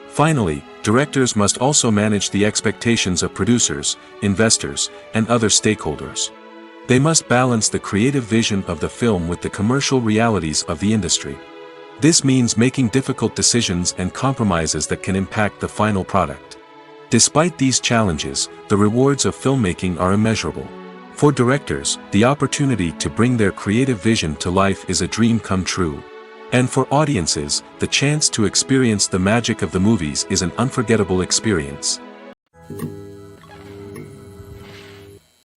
Finally, directors must also manage the expectations of producers, investors, and other stakeholders. They must balance the creative vision of the film with the commercial realities of the industry. This means making difficult decisions and compromises that can impact the final product. Despite these challenges, the rewards of filmmaking are immeasurable. For directors, the opportunity to bring their creative vision to life is a dream come true. And for audiences, the chance to experience the magic of the movies is an unforgettable experience.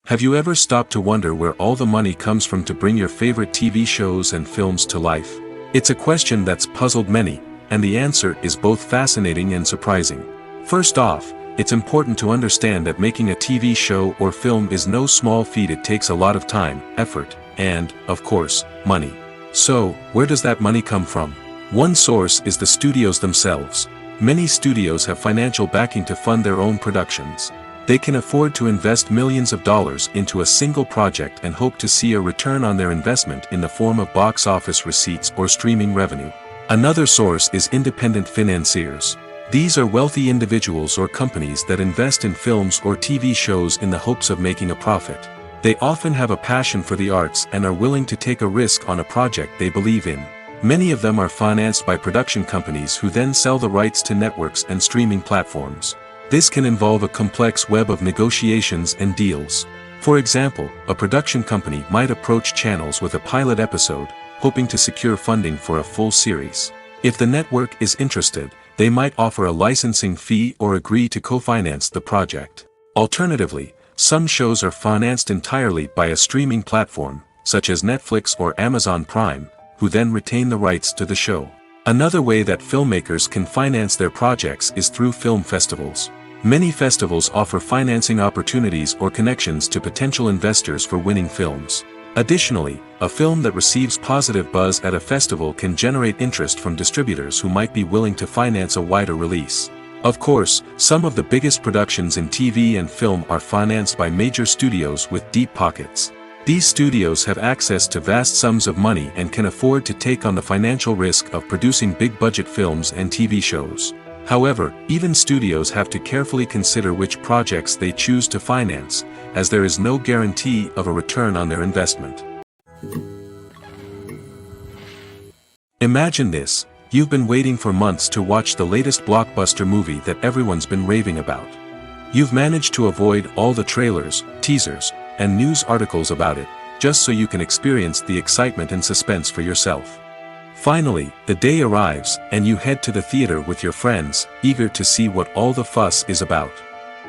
Have you ever stopped to wonder where all the money comes from to bring your favorite TV shows and films to life? It's a question that's puzzled many, and the answer is both fascinating and surprising. First off, it's important to understand that making a TV show or film is no small feat. It takes a lot of time, effort, and, of course, money. So, where does that money come from? One source is the studios themselves. Many studios have financial backing to fund their own productions. They can afford to invest millions of dollars into a single project and hope to see a return on their investment in the form of box office receipts or streaming revenue. Another source is independent financiers. These are wealthy individuals or companies that invest in films or TV shows in the hopes of making a profit. They often have a passion for the arts and are willing to take a risk on a project they believe in. Many of them are financed by production companies who then sell the rights to networks and streaming platforms. This can involve a complex web of negotiations and deals. For example, a production company might approach channels with a pilot episode, hoping to secure funding for a full series. If the network is interested, they might offer a licensing fee or agree to co-finance the project. Alternatively, some shows are financed entirely by a streaming platform, such as Netflix or Amazon Prime, who then retain the rights to the show. Another way that filmmakers can finance their projects is through film festivals. Many festivals offer financing opportunities or connections to potential investors for winning films. Additionally, a film that receives positive buzz at a festival can generate interest from distributors who might be willing to finance a wider release. Of course, some of the biggest productions in TV and film are financed by major studios with deep pockets. These studios have access to vast sums of money and can afford to take on the financial risk of producing big-budget films and TV shows. However, even studios have to carefully consider which projects they choose to finance, as there is no guarantee of a return on their investment. Imagine this: you've been waiting for months to watch the latest blockbuster movie that everyone's been raving about. You've managed to avoid all the trailers, teasers, and news articles about it, just so you can experience the excitement and suspense for yourself. Finally, the day arrives, and you head to the theater with your friends, eager to see what all the fuss is about.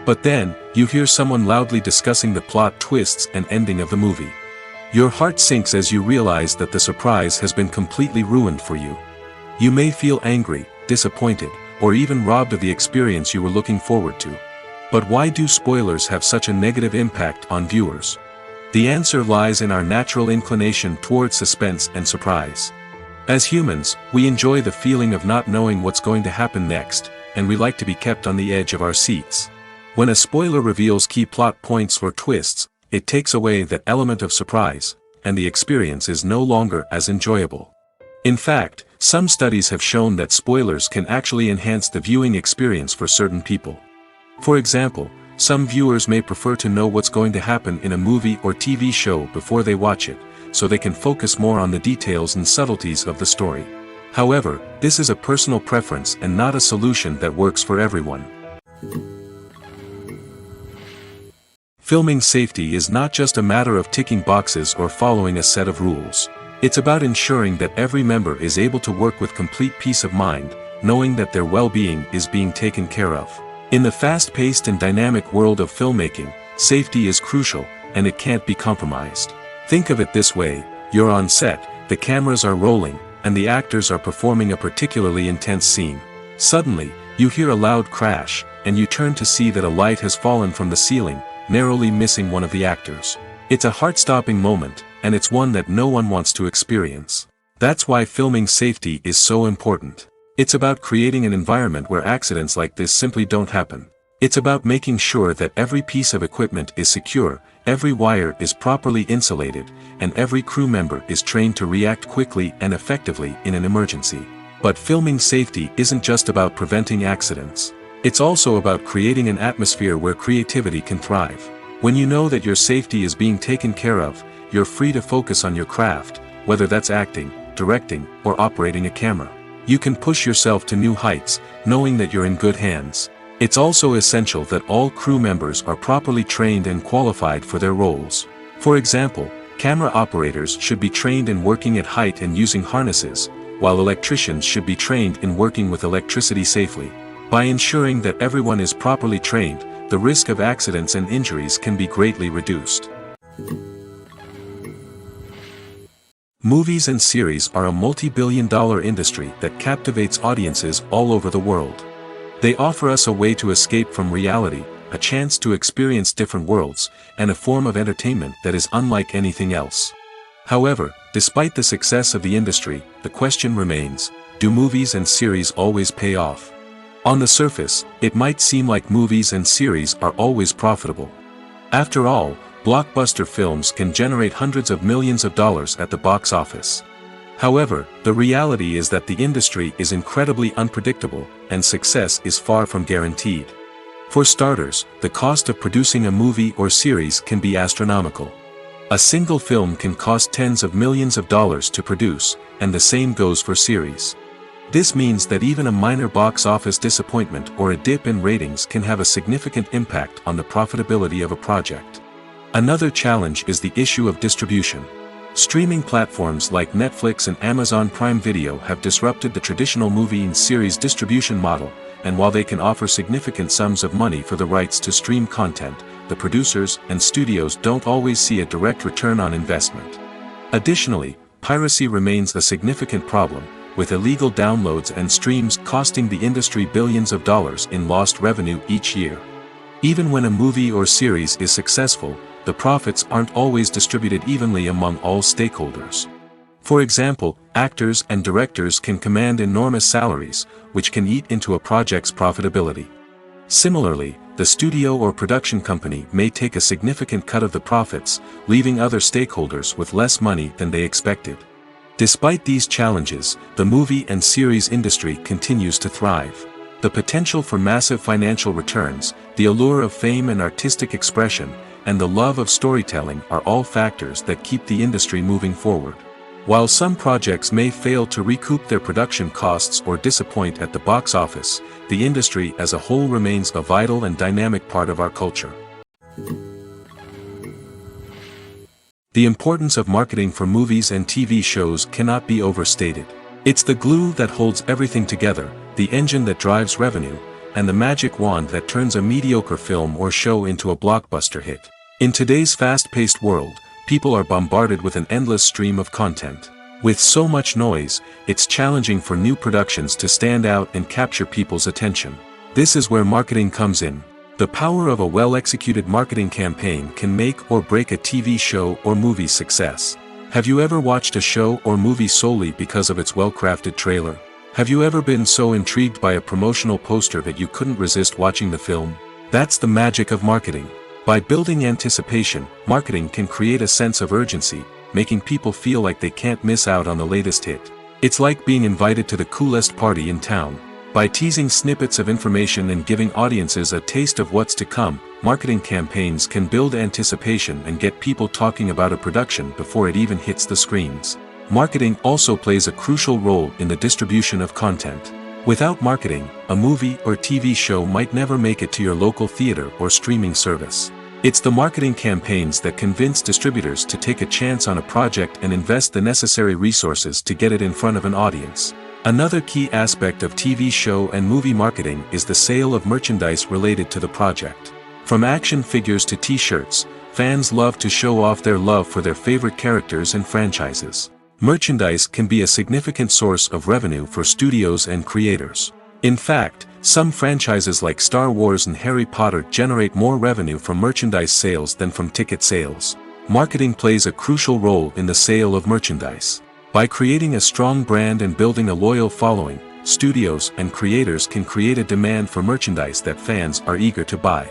But then, you hear someone loudly discussing the plot twists and ending of the movie. Your heart sinks as you realize that the surprise has been completely ruined for you. You may feel angry, disappointed, or even robbed of the experience you were looking forward to. But why do spoilers have such a negative impact on viewers? The answer lies in our natural inclination toward suspense and surprise. As humans, we enjoy the feeling of not knowing what's going to happen next, and we like to be kept on the edge of our seats. When a spoiler reveals key plot points or twists, it takes away that element of surprise, and the experience is no longer as enjoyable. In fact, some studies have shown that spoilers can actually enhance the viewing experience for certain people. For example, some viewers may prefer to know what's going to happen in a movie or TV show before they watch it, so they can focus more on the details and subtleties of the story. However, this is a personal preference and not a solution that works for everyone. Filming safety is not just a matter of ticking boxes or following a set of rules. It's about ensuring that every member is able to work with complete peace of mind, knowing that their well-being is being taken care of. In the fast-paced and dynamic world of filmmaking, safety is crucial, and it can't be compromised. Think of it this way: you're on set, the cameras are rolling, and the actors are performing a particularly intense scene. Suddenly, you hear a loud crash, and you turn to see that a light has fallen from the ceiling, narrowly missing one of the actors. It's a heart-stopping moment, and it's one that no one wants to experience. That's why filming safety is so important. It's about creating an environment where accidents like this simply don't happen. It's about making sure that every piece of equipment is secure, every wire is properly insulated, and every crew member is trained to react quickly and effectively in an emergency. But filming safety isn't just about preventing accidents. It's also about creating an atmosphere where creativity can thrive. When you know that your safety is being taken care of, you're free to focus on your craft, whether that's acting, directing, or operating a camera. You can push yourself to new heights, knowing that you're in good hands. It's also essential that all crew members are properly trained and qualified for their roles. For example, camera operators should be trained in working at height and using harnesses, while electricians should be trained in working with electricity safely. By ensuring that everyone is properly trained, the risk of accidents and injuries can be greatly reduced. Movies and series are a multi-billion-dollar industry that captivates audiences all over the world. They offer us a way to escape from reality, a chance to experience different worlds, and a form of entertainment that is unlike anything else. However, despite the success of the industry, the question remains, do movies and series always pay off? On the surface, it might seem like movies and series are always profitable. After all, blockbuster films can generate hundreds of millions of dollars at the box office. However, the reality is that the industry is incredibly unpredictable, and success is far from guaranteed. For starters, the cost of producing a movie or series can be astronomical. A single film can cost tens of millions of dollars to produce, and the same goes for series. This means that even a minor box office disappointment or a dip in ratings can have a significant impact on the profitability of a project. Another challenge is the issue of distribution. Streaming platforms like Netflix and Amazon Prime Video have disrupted the traditional movie and series distribution model, and while they can offer significant sums of money for the rights to stream content, the producers and studios don't always see a direct return on investment. Additionally, piracy remains a significant problem, with illegal downloads and streams costing the industry billions of dollars in lost revenue each year. Even when a movie or series is successful, the profits aren't always distributed evenly among all stakeholders. For example, actors and directors can command enormous salaries, which can eat into a project's profitability. Similarly, the studio or production company may take a significant cut of the profits, leaving other stakeholders with less money than they expected. Despite these challenges, the movie and series industry continues to thrive. The potential for massive financial returns, the allure of fame and artistic expression, and the love of storytelling are all factors that keep the industry moving forward. While some projects may fail to recoup their production costs or disappoint at the box office, the industry as a whole remains a vital and dynamic part of our culture. The importance of marketing for movies and TV shows cannot be overstated. It's the glue that holds everything together, the engine that drives revenue, and the magic wand that turns a mediocre film or show into a blockbuster hit. In today's fast-paced world, people are bombarded with an endless stream of content. With so much noise, it's challenging for new productions to stand out and capture people's attention. This is where marketing comes in. The power of a well-executed marketing campaign can make or break a TV show or movie's success. Have you ever watched a show or movie solely because of its well-crafted trailer? Have you ever been so intrigued by a promotional poster that you couldn't resist watching the film? That's the magic of marketing. By building anticipation, marketing can create a sense of urgency, making people feel like they can't miss out on the latest hit. It's like being invited to the coolest party in town. By teasing snippets of information and giving audiences a taste of what's to come, marketing campaigns can build anticipation and get people talking about a production before it even hits the screens. Marketing also plays a crucial role in the distribution of content. Without marketing, a movie or TV show might never make it to your local theater or streaming service. It's the marketing campaigns that convince distributors to take a chance on a project and invest the necessary resources to get it in front of an audience. Another key aspect of TV show and movie marketing is the sale of merchandise related to the project. From action figures to t-shirts, fans love to show off their love for their favorite characters and franchises. Merchandise can be a significant source of revenue for studios and creators. In fact, some franchises like Star Wars and Harry Potter generate more revenue from merchandise sales than from ticket sales. Marketing plays a crucial role in the sale of merchandise. By creating a strong brand and building a loyal following, studios and creators can create a demand for merchandise that fans are eager to buy.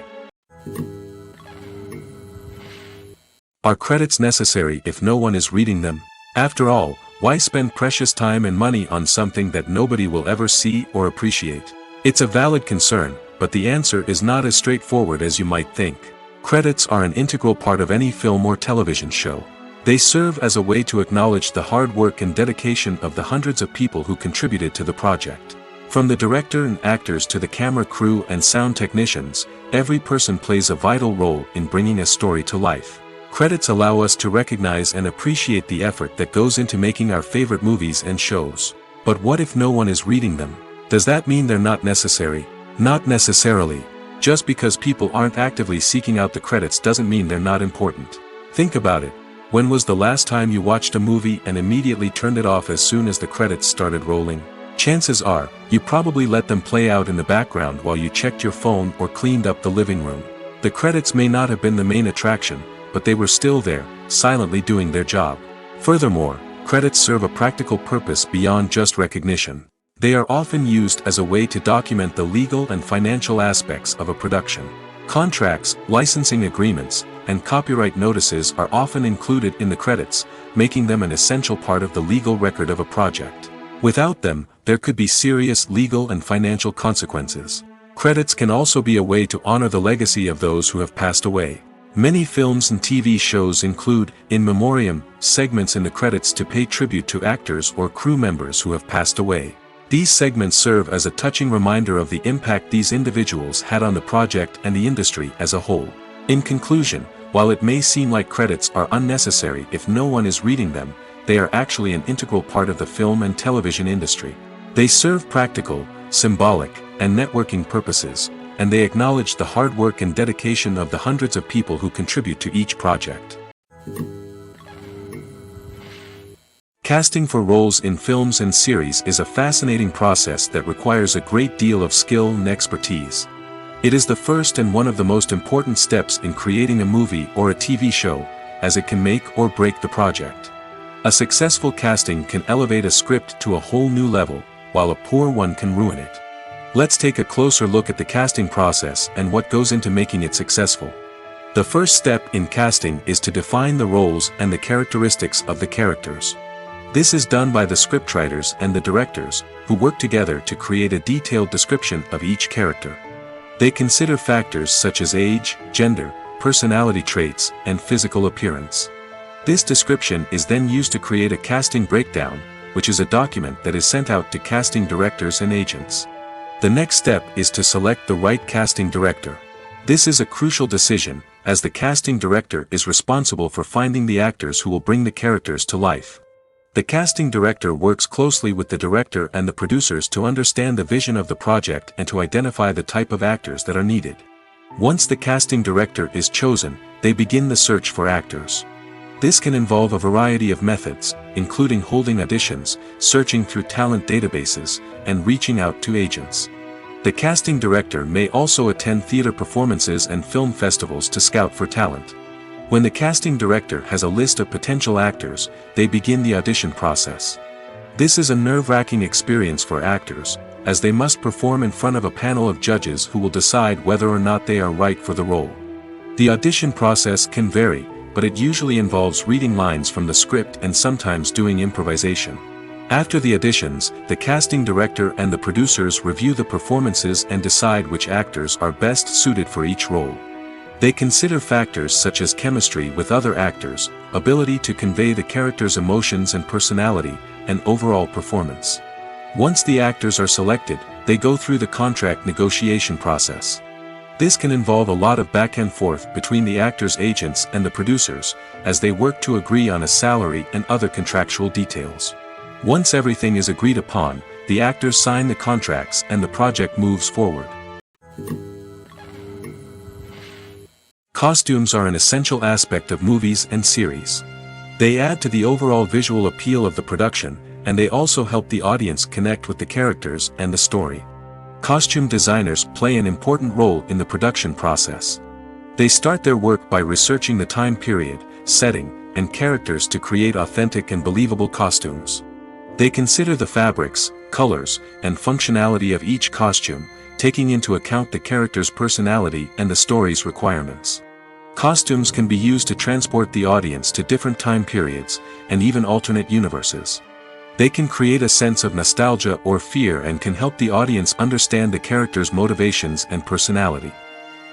Are credits necessary if no one is reading them? After all, why spend precious time and money on something that nobody will ever see or appreciate? It's a valid concern, but the answer is not as straightforward as you might think. Credits are an integral part of any film or television show. They serve as a way to acknowledge the hard work and dedication of the hundreds of people who contributed to the project. From the director and actors to the camera crew and sound technicians, every person plays a vital role in bringing a story to life. Credits allow us to recognize and appreciate the effort that goes into making our favorite movies and shows. But what if no one is reading them? Does that mean they're not necessary? Not necessarily. Just because people aren't actively seeking out the credits doesn't mean they're not important. Think about it. When was the last time you watched a movie and immediately turned it off as soon as the credits started rolling? Chances are, you probably let them play out in the background while you checked your phone or cleaned up the living room. The credits may not have been the main attraction, but they were still there, silently doing their job. Furthermore, credits serve a practical purpose beyond just recognition. They are often used as a way to document the legal and financial aspects of a production. Contracts, licensing agreements, and copyright notices are often included in the credits, making them an essential part of the legal record of a project. Without them, there could be serious legal and financial consequences. Credits can also be a way to honor the legacy of those who have passed away. Many films and TV shows include, in memoriam, segments in the credits to pay tribute to actors or crew members who have passed away. These segments serve as a touching reminder of the impact these individuals had on the project and the industry as a whole. In conclusion, while it may seem like credits are unnecessary if no one is reading them, they are actually an integral part of the film and television industry. They serve practical, symbolic, and networking purposes, and they acknowledge the hard work and dedication of the hundreds of people who contribute to each project. Casting for roles in films and series is a fascinating process that requires a great deal of skill and expertise. It is the first and one of the most important steps in creating a movie or a TV show, as it can make or break the project. A successful casting can elevate a script to a whole new level, while a poor one can ruin it. Let's take a closer look at the casting process and what goes into making it successful. The first step in casting is to define the roles and the characteristics of the characters. This is done by the scriptwriters and the directors, who work together to create a detailed description of each character. They consider factors such as age, gender, personality traits, and physical appearance. This description is then used to create a casting breakdown, which is a document that is sent out to casting directors and agents. The next step is to select the right casting director. This is a crucial decision, as the casting director is responsible for finding the actors who will bring the characters to life. The casting director works closely with the director and the producers to understand the vision of the project and to identify the type of actors that are needed. Once the casting director is chosen, they begin the search for actors. This can involve a variety of methods, including holding auditions, searching through talent databases, and reaching out to agents. The casting director may also attend theater performances and film festivals to scout for talent. When the casting director has a list of potential actors, they begin the audition process. This is a nerve-wracking experience for actors, as they must perform in front of a panel of judges who will decide whether or not they are right for the role. The audition process can vary, but it usually involves reading lines from the script and sometimes doing improvisation. After the auditions, the casting director and the producers review the performances and decide which actors are best suited for each role. They consider factors such as chemistry with other actors, ability to convey the character's emotions and personality, and overall performance. Once the actors are selected, they go through the contract negotiation process. This can involve a lot of back and forth between the actors' agents and the producers, as they work to agree on a salary and other contractual details. Once everything is agreed upon, the actors sign the contracts and the project moves forward. Costumes are an essential aspect of movies and series. They add to the overall visual appeal of the production, and they also help the audience connect with the characters and the story. Costume designers play an important role in the production process. They start their work by researching the time period, setting, and characters to create authentic and believable costumes. They consider the fabrics, colors, and functionality of each costume, taking into account the character's personality and the story's requirements. Costumes can be used to transport the audience to different time periods, and even alternate universes. They can create a sense of nostalgia or fear and can help the audience understand the character's motivations and personality.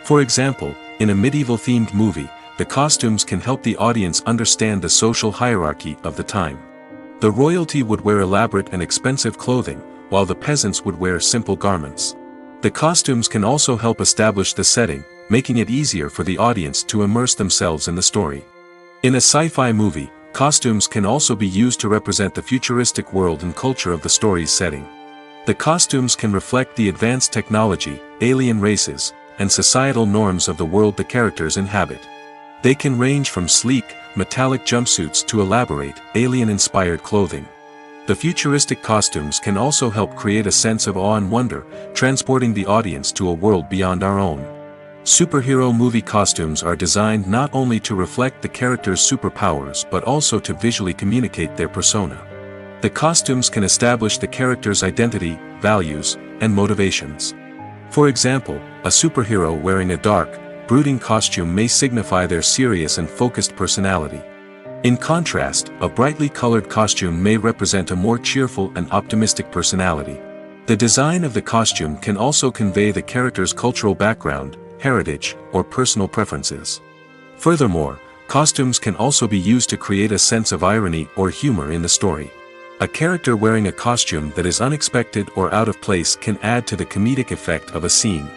For example, in a medieval-themed movie, the costumes can help the audience understand the social hierarchy of the time. The royalty would wear elaborate and expensive clothing, while the peasants would wear simple garments. The costumes can also help establish the setting, making it easier for the audience to immerse themselves in the story. In a sci-fi movie, costumes can also be used to represent the futuristic world and culture of the story's setting. The costumes can reflect the advanced technology, alien races, and societal norms of the world the characters inhabit. They can range from sleek, metallic jumpsuits to elaborate, alien-inspired clothing. The futuristic costumes can also help create a sense of awe and wonder, transporting the audience to a world beyond our own. Superhero movie costumes are designed not only to reflect the character's superpowers but also to visually communicate their persona. The costumes can establish the character's identity, values, and motivations. For example, a superhero wearing a dark, brooding costume may signify their serious and focused personality. In contrast, a brightly colored costume may represent a more cheerful and optimistic personality. The design of the costume can also convey the character's cultural background, heritage, or personal preferences. Furthermore, costumes can also be used to create a sense of irony or humor in the story. A character wearing a costume that is unexpected or out of place can add to the comedic effect of a scene.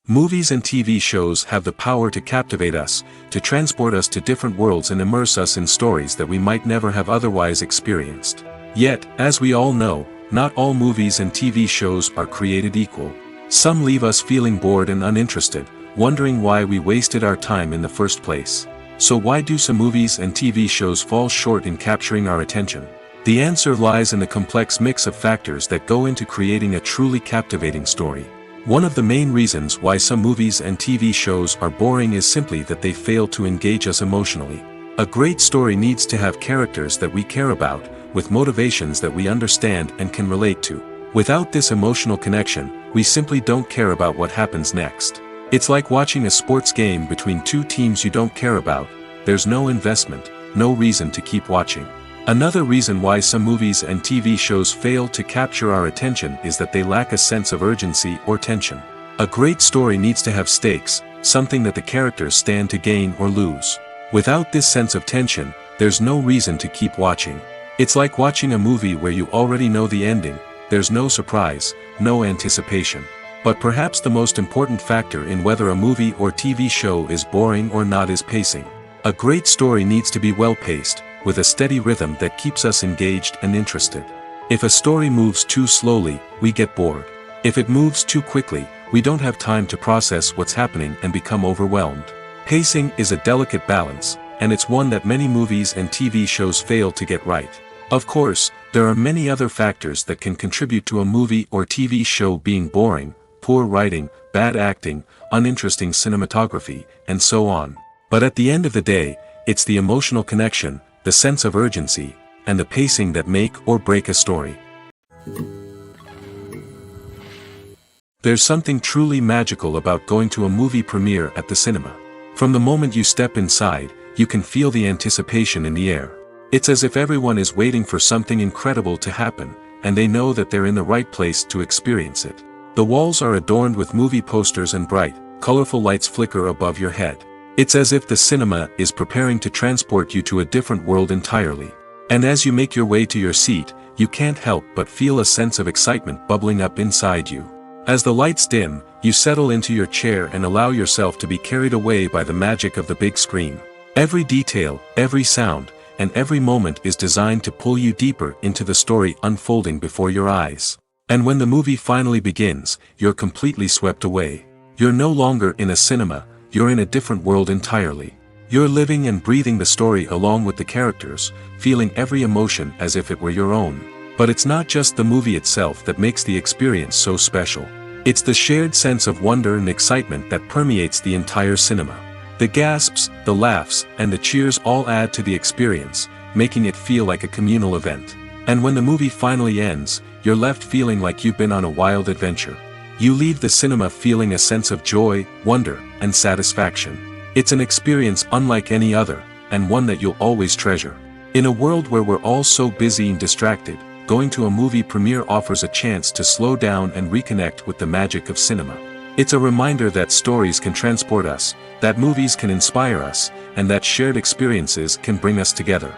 Movies and TV shows have the power to captivate us, to transport us to different worlds and immerse us in stories that we might never have otherwise experienced. Yet, as we all know, not all movies and TV shows are created equal. Some leave us feeling bored and uninterested, wondering why we wasted our time in the first place. So why do some movies and TV shows fall short in capturing our attention? The answer lies in the complex mix of factors that go into creating a truly captivating story. One of the main reasons why some movies and TV shows are boring is simply that they fail to engage us emotionally. A great story needs to have characters that we care about, with motivations that we understand and can relate to. Without this emotional connection, we simply don't care about what happens next. It's like watching a sports game between two teams you don't care about. There's no investment, no reason to keep watching. Another reason why some movies and TV shows fail to capture our attention is that they lack a sense of urgency or tension. A great story needs to have stakes, something that the characters stand to gain or lose. Without this sense of tension, there's no reason to keep watching. It's like watching a movie where you already know the ending. There's no surprise, no anticipation. But perhaps the most important factor in whether a movie or TV show is boring or not is pacing. A great story needs to be well-paced, with a steady rhythm that keeps us engaged and interested. If a story moves too slowly, we get bored. If it moves too quickly, we don't have time to process what's happening and become overwhelmed. Pacing is a delicate balance, and it's one that many movies and TV shows fail to get right. Of course, there are many other factors that can contribute to a movie or TV show being boring: poor writing, bad acting, uninteresting cinematography, and so on. But at the end of the day, it's the emotional connection, the sense of urgency, and the pacing that make or break a story. There's something truly magical about going to a movie premiere at the cinema. From the moment you step inside, you can feel the anticipation in the air. It's as if everyone is waiting for something incredible to happen, and they know that they're in the right place to experience it. The walls are adorned with movie posters and bright, colorful lights flicker above your head. It's as if the cinema is preparing to transport you to a different world entirely. And as you make your way to your seat, you can't help but feel a sense of excitement bubbling up inside you. As the lights dim, you settle into your chair and allow yourself to be carried away by the magic of the big screen. Every detail, every sound, and every moment is designed to pull you deeper into the story unfolding before your eyes. And when the movie finally begins, you're completely swept away. You're no longer in a cinema, you're in a different world entirely. You're living and breathing the story along with the characters, feeling every emotion as if it were your own. But it's not just the movie itself that makes the experience so special. It's the shared sense of wonder and excitement that permeates the entire cinema. The gasps, the laughs, and the cheers all add to the experience, making it feel like a communal event. And when the movie finally ends, you're left feeling like you've been on a wild adventure. You leave the cinema feeling a sense of joy, wonder, and satisfaction. It's an experience unlike any other, and one that you'll always treasure. In a world where we're all so busy and distracted, going to a movie premiere offers a chance to slow down and reconnect with the magic of cinema. It's a reminder that stories can transport us, that movies can inspire us, and that shared experiences can bring us together.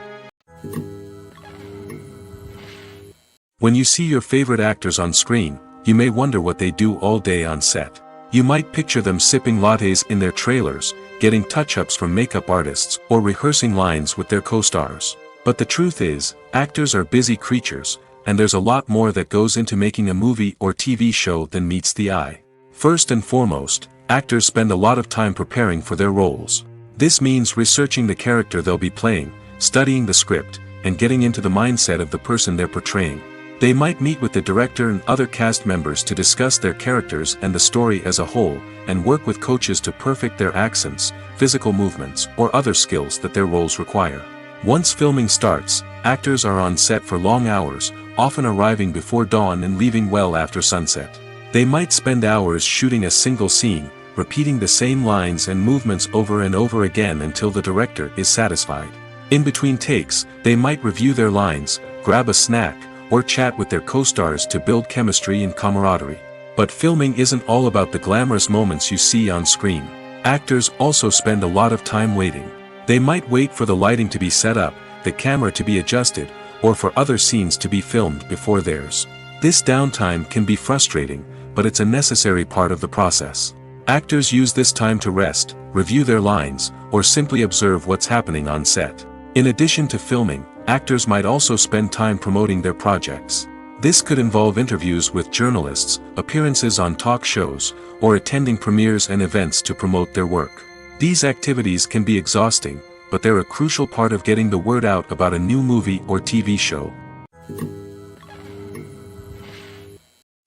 When you see your favorite actors on screen, you may wonder what they do all day on set. You might picture them sipping lattes in their trailers, getting touch-ups from makeup artists, or rehearsing lines with their co-stars. But the truth is, actors are busy creatures, and there's a lot more that goes into making a movie or TV show than meets the eye. First and foremost, actors spend a lot of time preparing for their roles. This means researching the character they'll be playing, studying the script, and getting into the mindset of the person they're portraying. They might meet with the director and other cast members to discuss their characters and the story as a whole, and work with coaches to perfect their accents, physical movements, or other skills that their roles require. Once filming starts, actors are on set for long hours, often arriving before dawn and leaving well after sunset. They might spend hours shooting a single scene, repeating the same lines and movements over and over again until the director is satisfied. In between takes, they might review their lines, grab a snack, or chat with their co-stars to build chemistry and camaraderie. But filming isn't all about the glamorous moments you see on screen. Actors also spend a lot of time waiting. They might wait for the lighting to be set up, the camera to be adjusted, or for other scenes to be filmed before theirs. This downtime can be frustrating, but it's a necessary part of the process. Actors use this time to rest, review their lines, or simply observe what's happening on set. In addition to filming, actors might also spend time promoting their projects. This could involve interviews with journalists, appearances on talk shows, or attending premieres and events to promote their work. These activities can be exhausting, but they're a crucial part of getting the word out about a new movie or TV show.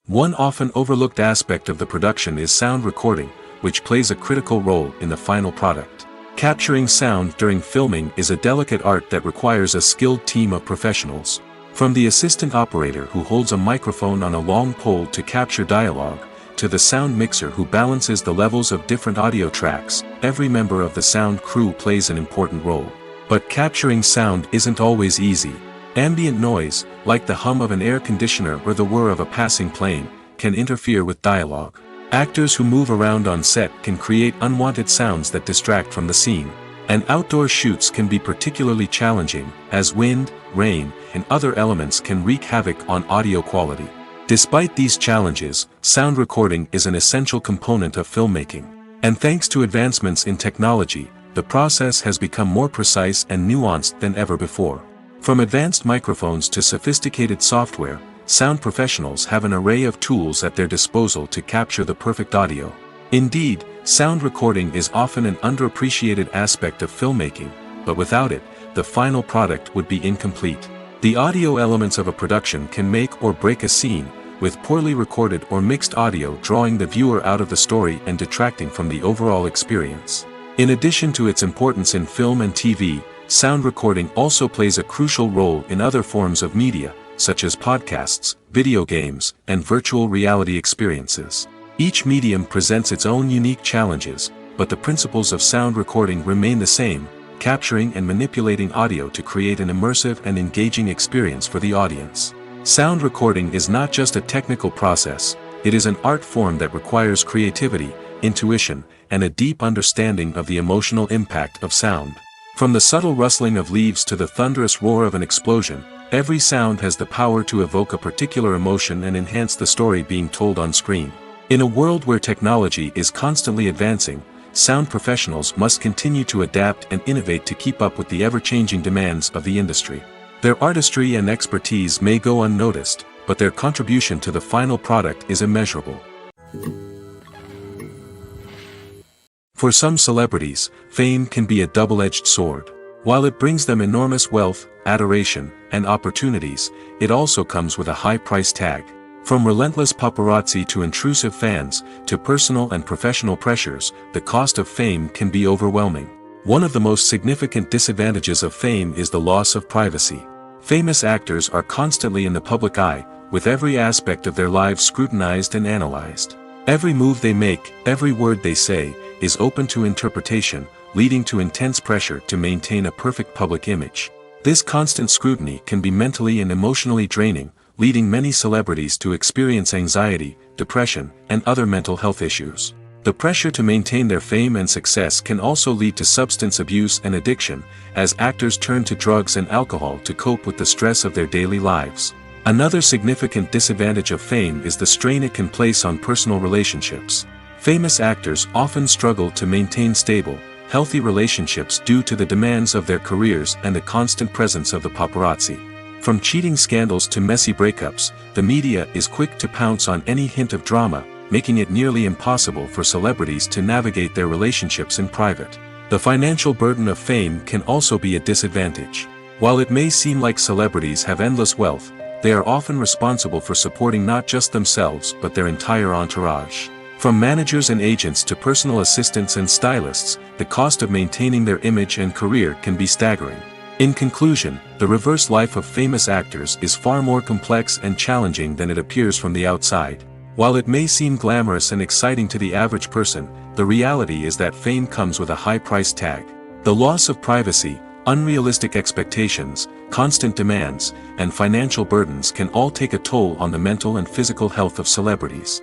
One often overlooked aspect of the production is sound recording, which plays a critical role in the final product. Capturing sound during filming is a delicate art that requires a skilled team of professionals. From the assistant operator who holds a microphone on a long pole to capture dialogue, to the sound mixer who balances the levels of different audio tracks, every member of the sound crew plays an important role. But capturing sound isn't always easy. Ambient noise, like the hum of an air conditioner or the whir of a passing plane, can interfere with dialogue. Actors who move around on set can create unwanted sounds that distract from the scene. And outdoor shoots can be particularly challenging, as wind, rain, and other elements can wreak havoc on audio quality. Despite these challenges, sound recording is an essential component of filmmaking. And thanks to advancements in technology, the process has become more precise and nuanced than ever before. From advanced microphones to sophisticated software, sound professionals have an array of tools at their disposal to capture the perfect audio. Indeed, sound recording is often an underappreciated aspect of filmmaking, but without it, the final product would be incomplete. The audio elements of a production can make or break a scene, with poorly recorded or mixed audio drawing the viewer out of the story and detracting from the overall experience. In addition to its importance in film and TV, sound recording also plays a crucial role in other forms of media, such as podcasts, video games, and virtual reality experiences. Each medium presents its own unique challenges, but the principles of sound recording remain the same, capturing and manipulating audio to create an immersive and engaging experience for the audience. Sound recording is not just a technical process, it is an art form that requires creativity, intuition, and a deep understanding of the emotional impact of sound. From the subtle rustling of leaves to the thunderous roar of an explosion, every sound has the power to evoke a particular emotion and enhance the story being told on screen. In a world where technology is constantly advancing, sound professionals must continue to adapt and innovate to keep up with the ever-changing demands of the industry. Their artistry and expertise may go unnoticed, but their contribution to the final product is immeasurable. For some celebrities, fame can be a double-edged sword. While it brings them enormous wealth, adoration, and opportunities, it also comes with a high price tag. From relentless paparazzi to intrusive fans, to personal and professional pressures, the cost of fame can be overwhelming. One of the most significant disadvantages of fame is the loss of privacy. Famous actors are constantly in the public eye, with every aspect of their lives scrutinized and analyzed. Every move they make, every word they say, is open to interpretation, leading to intense pressure to maintain a perfect public image. This constant scrutiny can be mentally and emotionally draining, leading many celebrities to experience anxiety, depression, and other mental health issues. The pressure to maintain their fame and success can also lead to substance abuse and addiction, as actors turn to drugs and alcohol to cope with the stress of their daily lives. Another significant disadvantage of fame is the strain it can place on personal relationships. Famous actors often struggle to maintain stable, healthy relationships due to the demands of their careers and the constant presence of the paparazzi. From cheating scandals to messy breakups, the media is quick to pounce on any hint of drama, making it nearly impossible for celebrities to navigate their relationships in private. The financial burden of fame can also be a disadvantage. While it may seem like celebrities have endless wealth, they are often responsible for supporting not just themselves but their entire entourage. From managers and agents to personal assistants and stylists, the cost of maintaining their image and career can be staggering. In conclusion, the reverse life of famous actors is far more complex and challenging than it appears from the outside. While it may seem glamorous and exciting to the average person, the reality is that fame comes with a high price tag. The loss of privacy, unrealistic expectations, constant demands, and financial burdens can all take a toll on the mental and physical health of celebrities.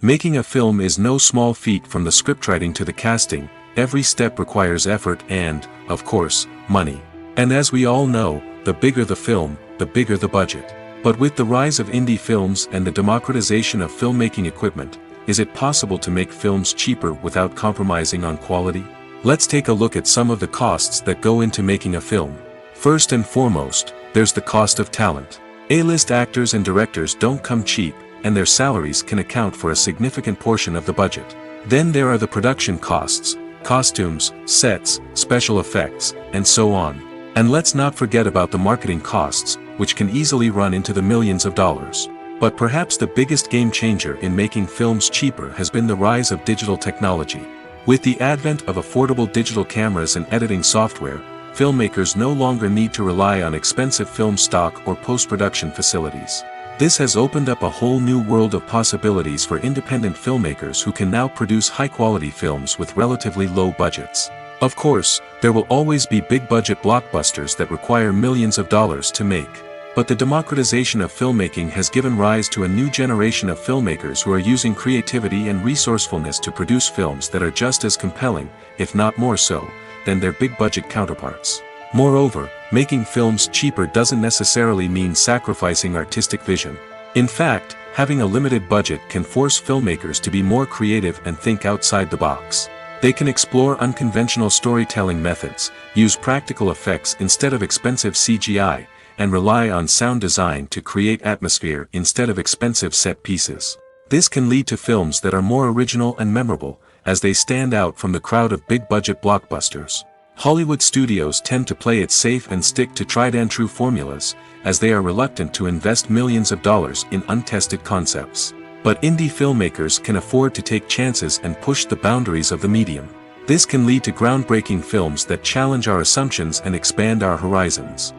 Making a film is no small feat. From the scriptwriting to the casting, every step requires effort and, of course, money. And as we all know, the bigger the film, the bigger the budget. But with the rise of indie films and the democratization of filmmaking equipment, is it possible to make films cheaper without compromising on quality? Let's take a look at some of the costs that go into making a film. First and foremost, there's the cost of talent. A-list actors and directors don't come cheap, and their salaries can account for a significant portion of the budget. Then there are the production costs, costumes, sets, special effects, and so on. And let's not forget about the marketing costs, which can easily run into the millions of dollars. But perhaps the biggest game changer in making films cheaper has been the rise of digital technology. With the advent of affordable digital cameras and editing software, filmmakers no longer need to rely on expensive film stock or post-production facilities. This has opened up a whole new world of possibilities for independent filmmakers who can now produce high-quality films with relatively low budgets. Of course, there will always be big-budget blockbusters that require millions of dollars to make. But the democratization of filmmaking has given rise to a new generation of filmmakers who are using creativity and resourcefulness to produce films that are just as compelling, if not more so, than their big-budget counterparts. Moreover, making films cheaper doesn't necessarily mean sacrificing artistic vision. In fact, having a limited budget can force filmmakers to be more creative and think outside the box. They can explore unconventional storytelling methods, use practical effects instead of expensive CGI, and rely on sound design to create atmosphere instead of expensive set pieces. This can lead to films that are more original and memorable, as they stand out from the crowd of big-budget blockbusters. Hollywood studios tend to play it safe and stick to tried-and-true formulas, as they are reluctant to invest millions of dollars in untested concepts. But indie filmmakers can afford to take chances and push the boundaries of the medium. This can lead to groundbreaking films that challenge our assumptions and expand our horizons.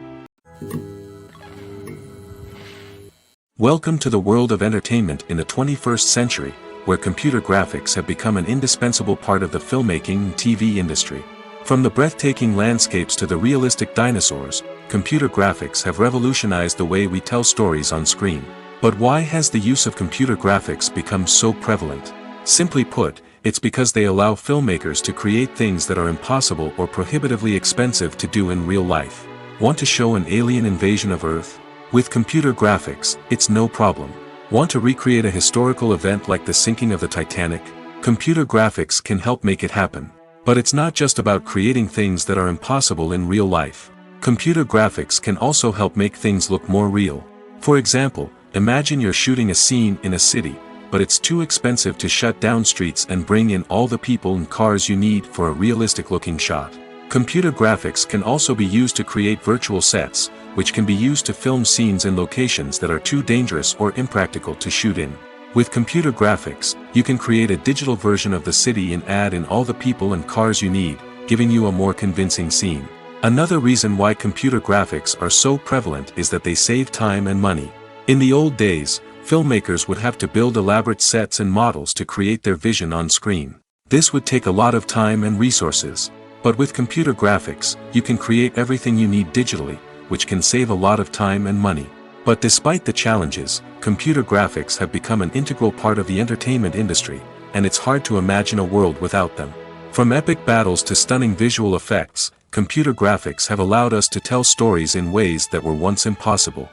Welcome to the world of entertainment in the 21st century, where computer graphics have become an indispensable part of the filmmaking and TV industry. From the breathtaking landscapes to the realistic dinosaurs, computer graphics have revolutionized the way we tell stories on screen. But why has the use of computer graphics become so prevalent? Simply put, it's because they allow filmmakers to create things that are impossible or prohibitively expensive to do in real life. Want to show an alien invasion of Earth? With computer graphics, it's no problem. Want to recreate a historical event like the sinking of the Titanic? Computer graphics can help make it happen. But it's not just about creating things that are impossible in real life. Computer graphics can also help make things look more real. For example, imagine you're shooting a scene in a city, but it's too expensive to shut down streets and bring in all the people and cars you need for a realistic-looking shot. Computer graphics can also be used to create virtual sets, which can be used to film scenes in locations that are too dangerous or impractical to shoot in. With computer graphics, you can create a digital version of the city and add in all the people and cars you need, giving you a more convincing scene. Another reason why computer graphics are so prevalent is that they save time and money. In the old days, filmmakers would have to build elaborate sets and models to create their vision on screen. This would take a lot of time and resources. But with computer graphics, you can create everything you need digitally, which can save a lot of time and money. But despite the challenges, computer graphics have become an integral part of the entertainment industry, and it's hard to imagine a world without them. From epic battles to stunning visual effects, computer graphics have allowed us to tell stories in ways that were once impossible.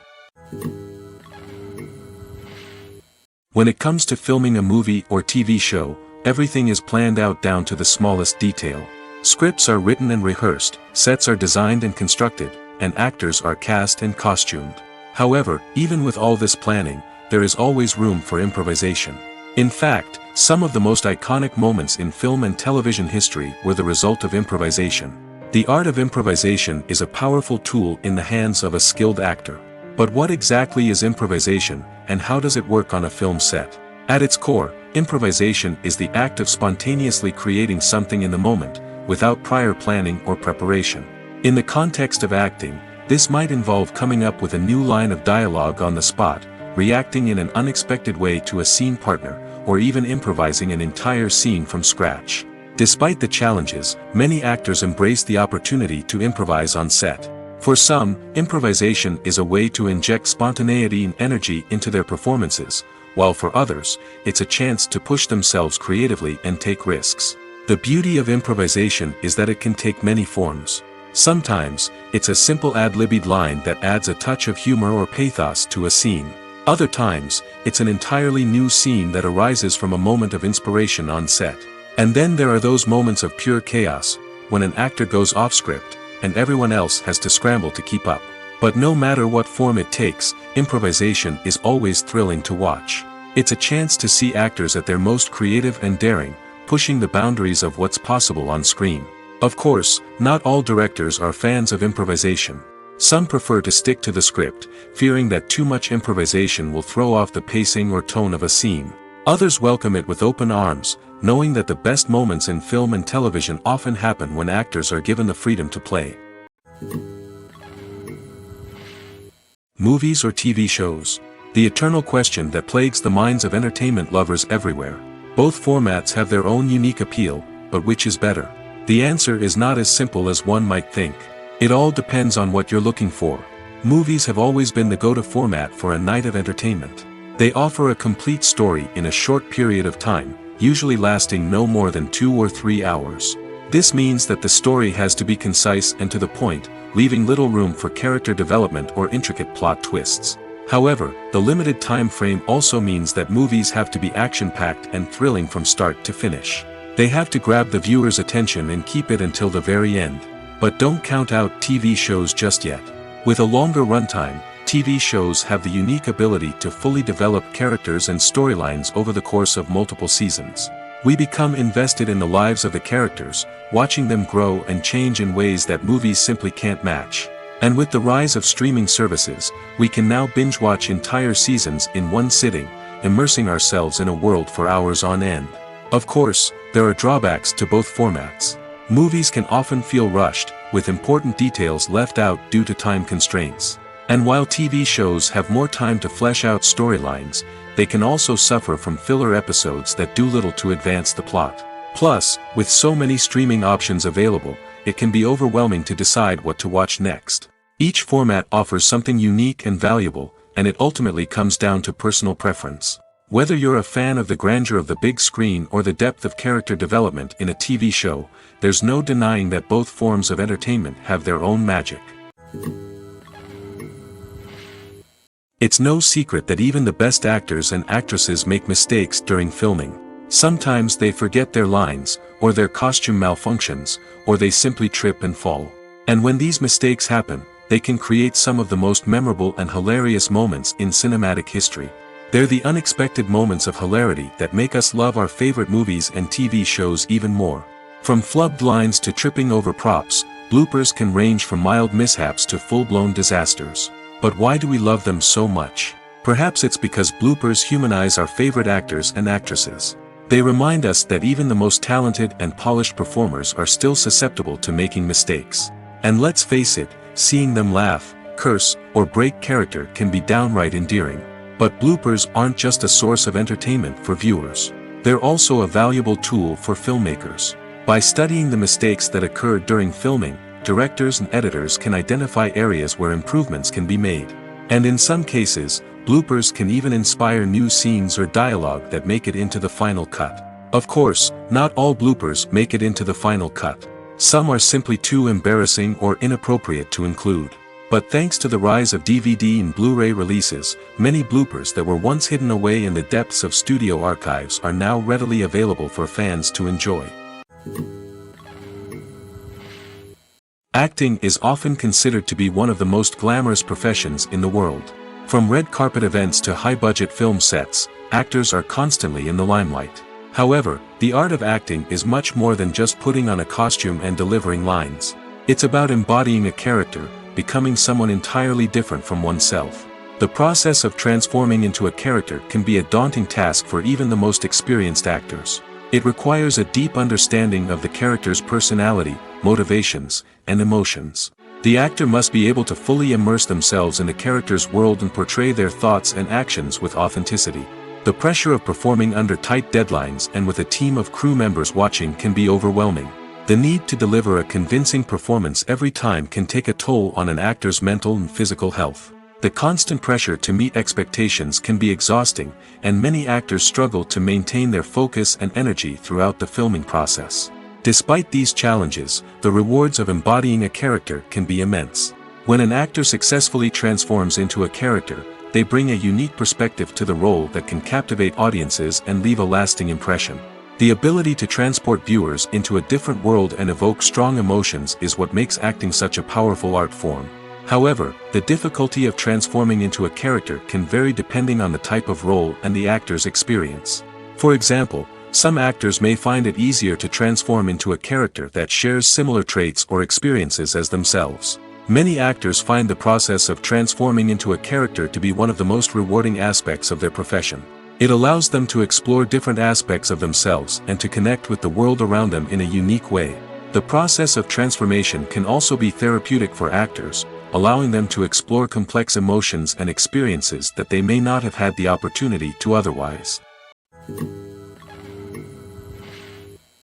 When it comes to filming a movie or TV show, everything is planned out down to the smallest detail. Scripts are written and rehearsed, sets are designed and constructed, and actors are cast and costumed. However, even with all this planning, there is always room for improvisation. In fact, some of the most iconic moments in film and television history were the result of improvisation. The art of improvisation is a powerful tool in the hands of a skilled actor. But what exactly is improvisation, and how does it work on a film set? At its core, improvisation is the act of spontaneously creating something in the moment, without prior planning or preparation. In the context of acting, this might involve coming up with a new line of dialogue on the spot, reacting in an unexpected way to a scene partner, or even improvising an entire scene from scratch. Despite the challenges, many actors embrace the opportunity to improvise on set. For some, improvisation is a way to inject spontaneity and energy into their performances, while for others, it's a chance to push themselves creatively and take risks. The beauty of improvisation is that it can take many forms. Sometimes, it's a simple ad-libbed line that adds a touch of humor or pathos to a scene. Other times, it's an entirely new scene that arises from a moment of inspiration on set. And then there are those moments of pure chaos, when an actor goes off script, and everyone else has to scramble to keep up. But no matter what form it takes, improvisation is always thrilling to watch. It's a chance to see actors at their most creative and daring, pushing the boundaries of what's possible on screen. Of course, not all directors are fans of improvisation. Some prefer to stick to the script, fearing that too much improvisation will throw off the pacing or tone of a scene. Others welcome it with open arms, knowing that the best moments in film and television often happen when actors are given the freedom to play. Movies or TV shows? The eternal question that plagues the minds of entertainment lovers everywhere. Both formats have their own unique appeal, but which is better? The answer is not as simple as one might think. It all depends on what you're looking for. Movies have always been the go-to format for a night of entertainment. They offer a complete story in a short period of time, usually lasting no more than 2 or 3 hours. This means that the story has to be concise and to the point, leaving little room for character development or intricate plot twists. However, the limited time frame also means that movies have to be action-packed and thrilling from start to finish. They have to grab the viewer's attention and keep it until the very end. But don't count out TV shows just yet. With a longer runtime, TV shows have the unique ability to fully develop characters and storylines over the course of multiple seasons. We become invested in the lives of the characters, watching them grow and change in ways that movies simply can't match. And with the rise of streaming services, we can now binge-watch entire seasons in one sitting, immersing ourselves in a world for hours on end. Of course, there are drawbacks to both formats. Movies can often feel rushed, with important details left out due to time constraints. And while TV shows have more time to flesh out storylines, they can also suffer from filler episodes that do little to advance the plot. Plus, with so many streaming options available, it can be overwhelming to decide what to watch next. Each format offers something unique and valuable, and it ultimately comes down to personal preference. Whether you're a fan of the grandeur of the big screen or the depth of character development in a TV show, there's no denying that both forms of entertainment have their own magic. It's no secret that even the best actors and actresses make mistakes during filming. Sometimes they forget their lines, or their costume malfunctions, or they simply trip and fall. And when these mistakes happen, they can create some of the most memorable and hilarious moments in cinematic history. They're the unexpected moments of hilarity that make us love our favorite movies and TV shows even more. From flubbed lines to tripping over props, bloopers can range from mild mishaps to full-blown disasters. But why do we love them so much? Perhaps it's because bloopers humanize our favorite actors and actresses. They remind us that even the most talented and polished performers are still susceptible to making mistakes. And let's face it, seeing them laugh, curse, or break character can be downright endearing. But bloopers aren't just a source of entertainment for viewers. They're also a valuable tool for filmmakers. By studying the mistakes that occurred during filming, directors and editors can identify areas where improvements can be made. And in some cases, bloopers can even inspire new scenes or dialogue that make it into the final cut. Of course, not all bloopers make it into the final cut. Some are simply too embarrassing or inappropriate to include. But thanks to the rise of DVD and Blu-ray releases, many bloopers that were once hidden away in the depths of studio archives are now readily available for fans to enjoy. Acting is often considered to be one of the most glamorous professions in the world. From red carpet events to high-budget film sets, actors are constantly in the limelight. However, the art of acting is much more than just putting on a costume and delivering lines. It's about embodying a character, becoming someone entirely different from oneself. The process of transforming into a character can be a daunting task for even the most experienced actors. It requires a deep understanding of the character's personality, motivations, and emotions. The actor must be able to fully immerse themselves in the character's world and portray their thoughts and actions with authenticity. The pressure of performing under tight deadlines and with a team of crew members watching can be overwhelming. The need to deliver a convincing performance every time can take a toll on an actor's mental and physical health. The constant pressure to meet expectations can be exhausting, and many actors struggle to maintain their focus and energy throughout the filming process. Despite these challenges, the rewards of embodying a character can be immense. When an actor successfully transforms into a character, they bring a unique perspective to the role that can captivate audiences and leave a lasting impression. The ability to transport viewers into a different world and evoke strong emotions is what makes acting such a powerful art form. However, the difficulty of transforming into a character can vary depending on the type of role and the actor's experience. For example, some actors may find it easier to transform into a character that shares similar traits or experiences as themselves. Many actors find the process of transforming into a character to be one of the most rewarding aspects of their profession. It allows them to explore different aspects of themselves and to connect with the world around them in a unique way. The process of transformation can also be therapeutic for actors, allowing them to explore complex emotions and experiences that they may not have had the opportunity to otherwise.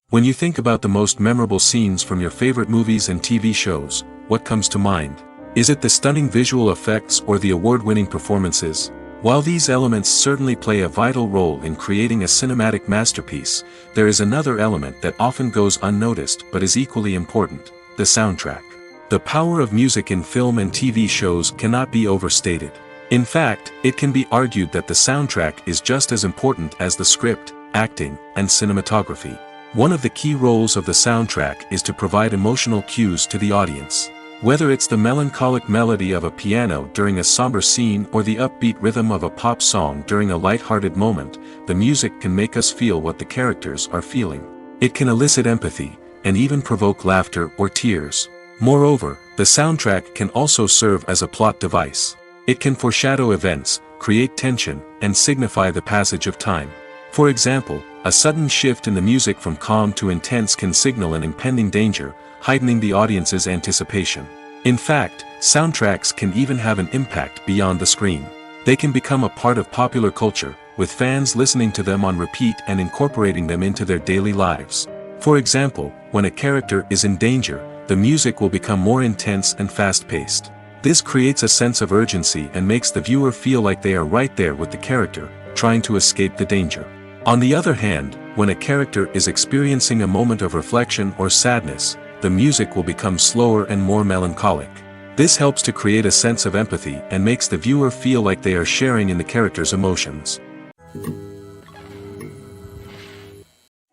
When you think about the most memorable scenes from your favorite movies and TV shows, what comes to mind? Is it the stunning visual effects or the award-winning performances? While these elements certainly play a vital role in creating a cinematic masterpiece, there is another element that often goes unnoticed but is equally important: the soundtrack. The power of music in film and TV shows cannot be overstated. In fact, it can be argued that the soundtrack is just as important as the script, acting, and cinematography. One of the key roles of the soundtrack is to provide emotional cues to the audience. Whether it's the melancholic melody of a piano during a somber scene or the upbeat rhythm of a pop song during a light-hearted moment, the music can make us feel what the characters are feeling. It can elicit empathy, and even provoke laughter or tears. Moreover, the soundtrack can also serve as a plot device. It can foreshadow events, create tension, and signify the passage of time. For example, a sudden shift in the music from calm to intense can signal an impending danger, heightening the audience's anticipation. In fact, soundtracks can even have an impact beyond the screen. They can become a part of popular culture, with fans listening to them on repeat and incorporating them into their daily lives. For example, when a character is in danger, the music will become more intense and fast-paced. This creates a sense of urgency and makes the viewer feel like they are right there with the character, trying to escape the danger. On the other hand, when a character is experiencing a moment of reflection or sadness, the music will become slower and more melancholic. This helps to create a sense of empathy and makes the viewer feel like they are sharing in the character's emotions.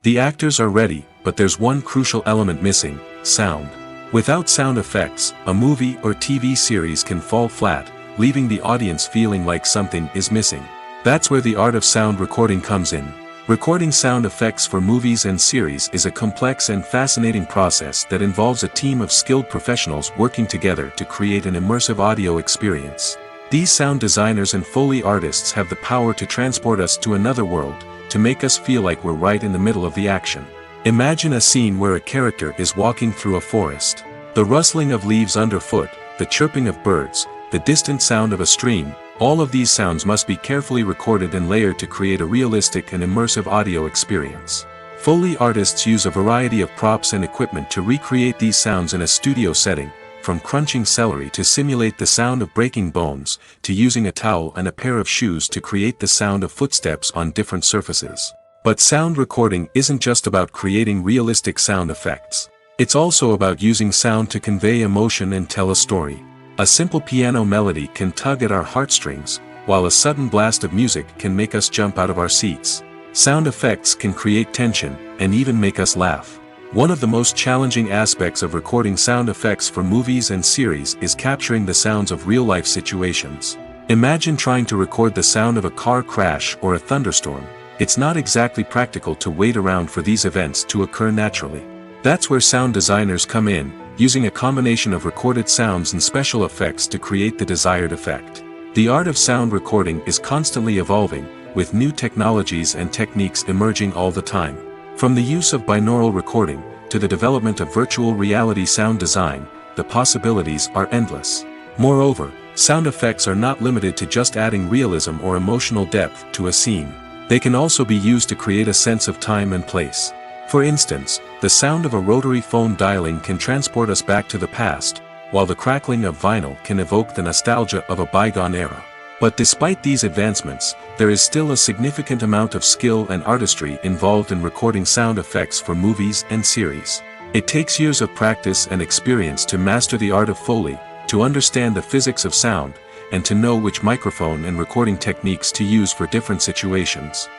The actors are ready, but there's one crucial element missing: sound. Without sound effects, a movie or TV series can fall flat, leaving the audience feeling like something is missing. That's where the art of sound recording comes in. Recording sound effects for movies and series is a complex and fascinating process that involves a team of skilled professionals working together to create an immersive audio experience. These sound designers and Foley artists have the power to transport us to another world, to make us feel like we're right in the middle of the action. Imagine a scene where a character is walking through a forest. The rustling of leaves underfoot, the chirping of birds, the distant sound of a stream, all of these sounds must be carefully recorded and layered to create a realistic and immersive audio experience. Foley artists use a variety of props and equipment to recreate these sounds in a studio setting, from crunching celery to simulate the sound of breaking bones, to using a towel and a pair of shoes to create the sound of footsteps on different surfaces. But sound recording isn't just about creating realistic sound effects. It's also about using sound to convey emotion and tell a story. A simple piano melody can tug at our heartstrings, while a sudden blast of music can make us jump out of our seats. Sound effects can create tension, and even make us laugh. One of the most challenging aspects of recording sound effects for movies and series is capturing the sounds of real-life situations. Imagine trying to record the sound of a car crash or a thunderstorm. It's not exactly practical to wait around for these events to occur naturally. That's where sound designers come in, using a combination of recorded sounds and special effects to create the desired effect. The art of sound recording is constantly evolving, with new technologies and techniques emerging all the time. From the use of binaural recording, to the development of virtual reality sound design, the possibilities are endless. Moreover, sound effects are not limited to just adding realism or emotional depth to a scene. They can also be used to create a sense of time and place. For instance, the sound of a rotary phone dialing can transport us back to the past, while the crackling of vinyl can evoke the nostalgia of a bygone era. But despite these advancements, there is still a significant amount of skill and artistry involved in recording sound effects for movies and series. It takes years of practice and experience to master the art of Foley, to understand the physics of sound, and to know which microphone and recording techniques to use for different situations.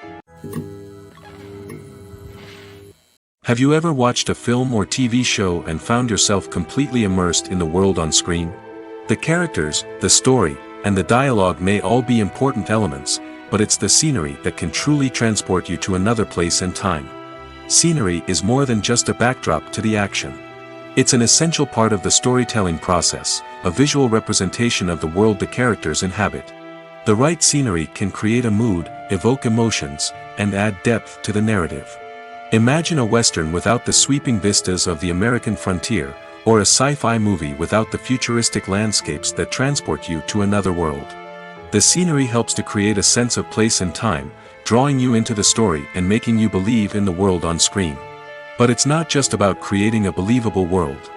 Have you ever watched a film or TV show and found yourself completely immersed in the world on screen? The characters, the story, and the dialogue may all be important elements, but it's the scenery that can truly transport you to another place and time. Scenery is more than just a backdrop to the action. It's an essential part of the storytelling process, a visual representation of the world the characters inhabit. The right scenery can create a mood, evoke emotions, and add depth to the narrative. Imagine a western without the sweeping vistas of the American frontier, or a sci-fi movie without the futuristic landscapes that transport you to another world. The scenery helps to create a sense of place and time, drawing you into the story and making you believe in the world on screen. But it's not just about creating a believable world.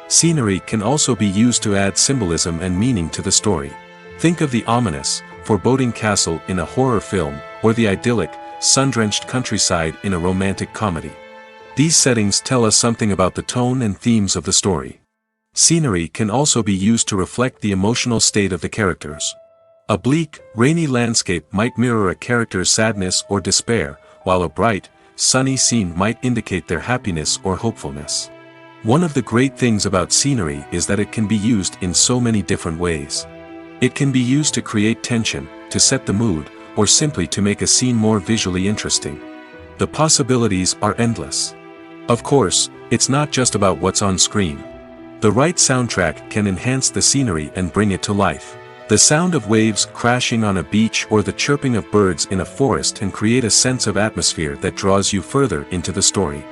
Scenery can also be used to add symbolism and meaning to the story. Think of the ominous, foreboding castle in a horror film, or the idyllic, sun-drenched countryside in a romantic comedy. These settings tell us something about the tone and themes of the story. Scenery can also be used to reflect the emotional state of the characters. A bleak, rainy landscape might mirror a character's sadness or despair, while a bright, sunny scene might indicate their happiness or hopefulness. One of the great things about scenery is that it can be used in so many different ways. It can be used to create tension, to set the mood, or simply to make a scene more visually interesting. The possibilities are endless. Of course, it's not just about what's on screen. The right soundtrack can enhance the scenery and bring it to life. The sound of waves crashing on a beach or the chirping of birds in a forest can create a sense of atmosphere that draws you further into the story.